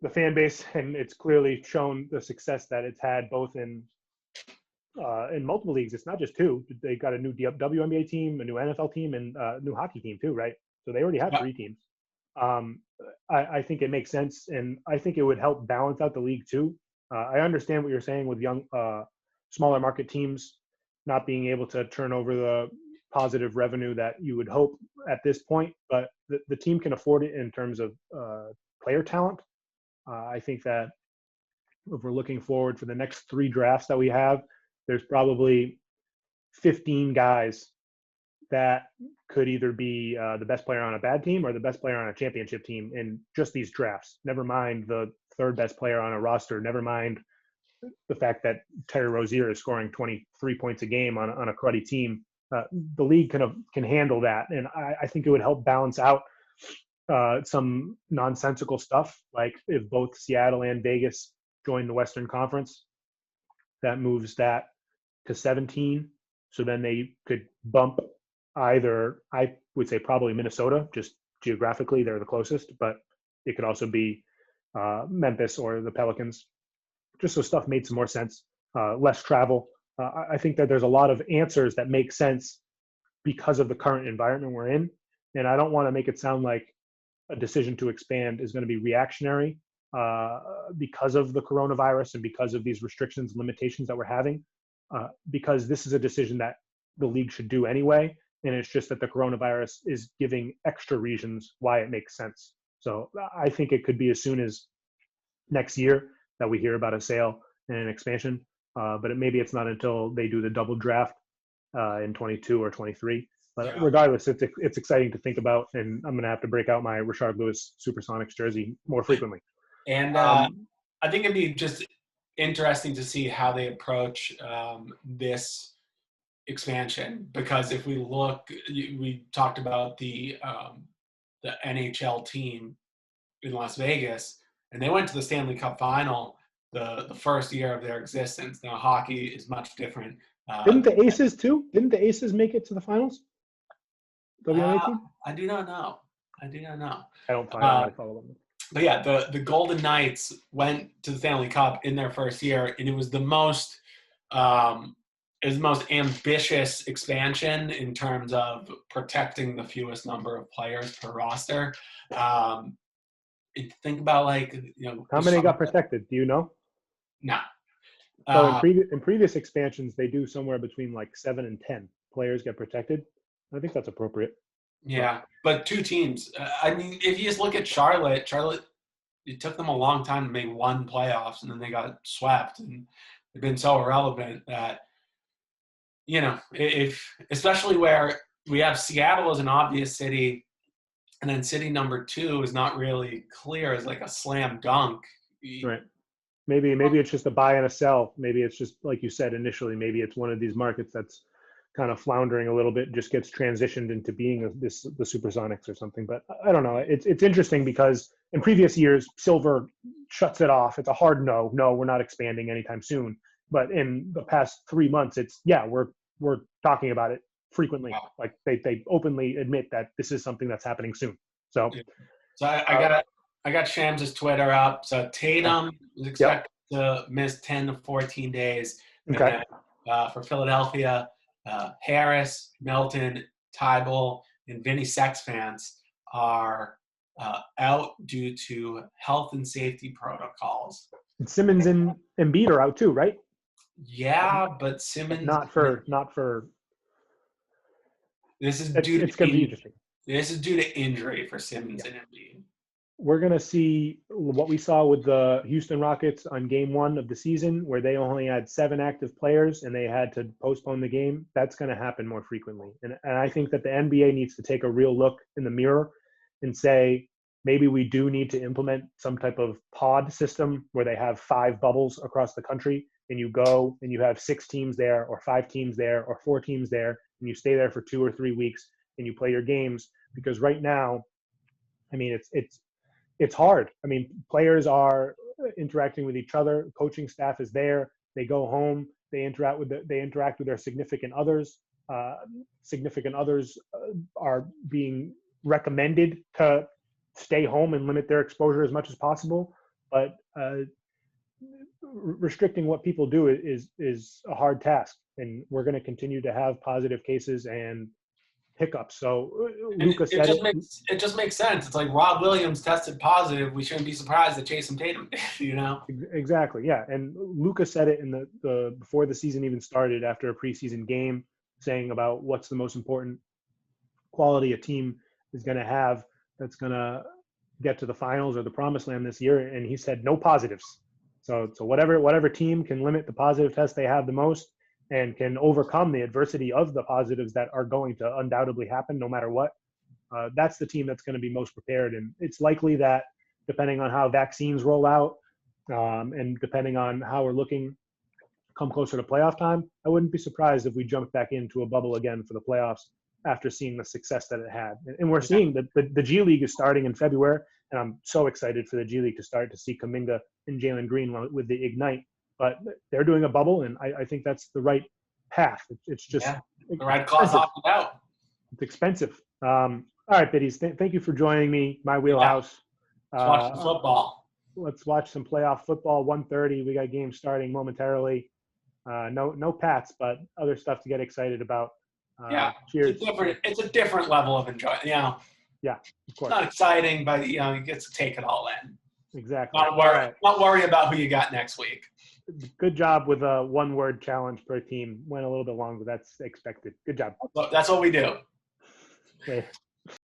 the fan base, and it's clearly shown the success that it's had both in multiple leagues. It's not just 2. They got a new WNBA team, a new NFL team, and a new hockey team too, right? So they already have 3 teams. I think it makes sense, and I think it would help balance out the league too. I understand what you're saying with young, smaller market teams not being able to turn over the positive revenue that you would hope at this point, but the team can afford it in terms of player talent. I think that if we're looking forward for the next 3 drafts that we have, there's probably 15 guys that could either be the best player on a bad team or the best player on a championship team in just these drafts. Never mind the 3rd best player on a roster. Never mind the fact that Terry Rozier is scoring 23 points a game on a cruddy team. The league can handle that, and I think it would help balance out some nonsensical stuff, like if both Seattle and Vegas join the Western Conference, that moves that to 17. So then they could bump either, I would say probably Minnesota, just geographically they're the closest, but it could also be Memphis or the Pelicans, just so stuff made some more sense. Less travel. I think that there's a lot of answers that make sense because of the current environment we're in. And I don't want to make it sound like a decision to expand is going to be reactionary because of the coronavirus and because of these restrictions and limitations that we're having, because this is a decision that the league should do anyway. and it's just that the coronavirus is giving extra reasons why it makes sense. So I think it could be as soon as next year that we hear about a sale and an expansion, but maybe it's not until they do the double draft in 22 or 23. But Yeah. regardless, it's exciting to think about, and I'm going to have to break out my Rashard Lewis Supersonics jersey more frequently. And I think it'd be just interesting to see how they approach this expansion, because if we look, we talked about the NHL team in Las Vegas, and they went to the Stanley Cup final the first year of their existence. Now hockey is much different. Didn't the Aces too? Didn't the Aces make it to the finals? WNA team? I do not know. I don't follow them. But yeah, the Golden Knights went to the Stanley Cup in their first year, and it was the most ambitious expansion in terms of protecting the fewest number of players per roster. Think about how many got protected? Do you know? No. So in previous expansions, they do somewhere between 7 and 10 players get protected. I think that's appropriate. Yeah, but 2 teams. I mean, if you just look at Charlotte, it took them a long time to make one playoffs, and then they got swept, and they've been so irrelevant that, if especially where we have Seattle as an obvious city, and then city number 2 is not really clear as a slam dunk. Right. Maybe it's just a buy and a sell. Maybe it's just like you said initially. Maybe it's one of these markets that's kind of floundering a little bit, just gets transitioned into being the Supersonics or something. But I don't know. It's interesting because in previous years, Silver shuts it off. It's a hard no. No, we're not expanding anytime soon. But in the past 3 months, we're talking about it frequently. Wow. They openly admit that this is something that's happening soon. So, I got Shams' Twitter up. So Tatum is expected to miss 10 to 14 days. Okay. And, for Philadelphia, Harris, Melton, Tybal, and Vinny Sexfans are out due to health and safety protocols. And Simmons and Embiid are out too, right? Yeah, but Simmons not for. This is it's going to be interesting. This is due to injury for Simmons and Embiid. We're going to see what we saw with the Houston Rockets on game 1 of the season, where they only had 7 active players and they had to postpone the game. That's going to happen more frequently. And I think that the NBA needs to take a real look in the mirror and say, maybe we do need to implement some type of pod system where they have 5 bubbles across the country, and you go and you have 6 teams there or 5 teams there or 4 teams there, and you stay there for 2 or 3 weeks and you play your games. Because right now, I mean, it's hard. I mean, players are interacting with each other. Coaching staff is there. They go home. They interact with their significant others. Significant others are being recommended to stay home and limit their exposure as much as possible. But restricting what people do is a hard task, and we're going to continue to have positive cases and hiccups. So Luka said it just makes sense. It's like Rob Williams tested positive. We shouldn't be surprised that Jason Tatum, Exactly, yeah. And Luka said it in the before the season even started, after a preseason game, saying about what's the most important quality a team is going to have that's going to get to the finals or the promised land this year. And he said no positives. So whatever team can limit the positive test they have the most and can overcome the adversity of the positives that are going to undoubtedly happen no matter what, that's the team that's going to be most prepared. And it's likely that depending on how vaccines roll out and depending on how we're looking come closer to playoff time, I wouldn't be surprised if we jumped back into a bubble again for the playoffs after seeing the success that it had. And we're seeing that the G League is starting in February, and I'm so excited for the G League to start to see Kuminga and Jalen Green with the Ignite. But they're doing a bubble, and I think that's the right path. It's just the right clause opted out. It's expensive. All right, Biddies, thank you for joining me. My Wheelhouse. Let's watch some football. Let's watch some playoff football. 1:30. We got games starting momentarily. No Pats, but other stuff to get excited about. Cheers. It's a different level of enjoyment. Yeah, of course. It's not exciting, but you get to take it all in. Exactly. Not worry about who you got next week. Good job with a one-word challenge per team. Went a little bit long, but that's expected. Good job. That's what we do. Later.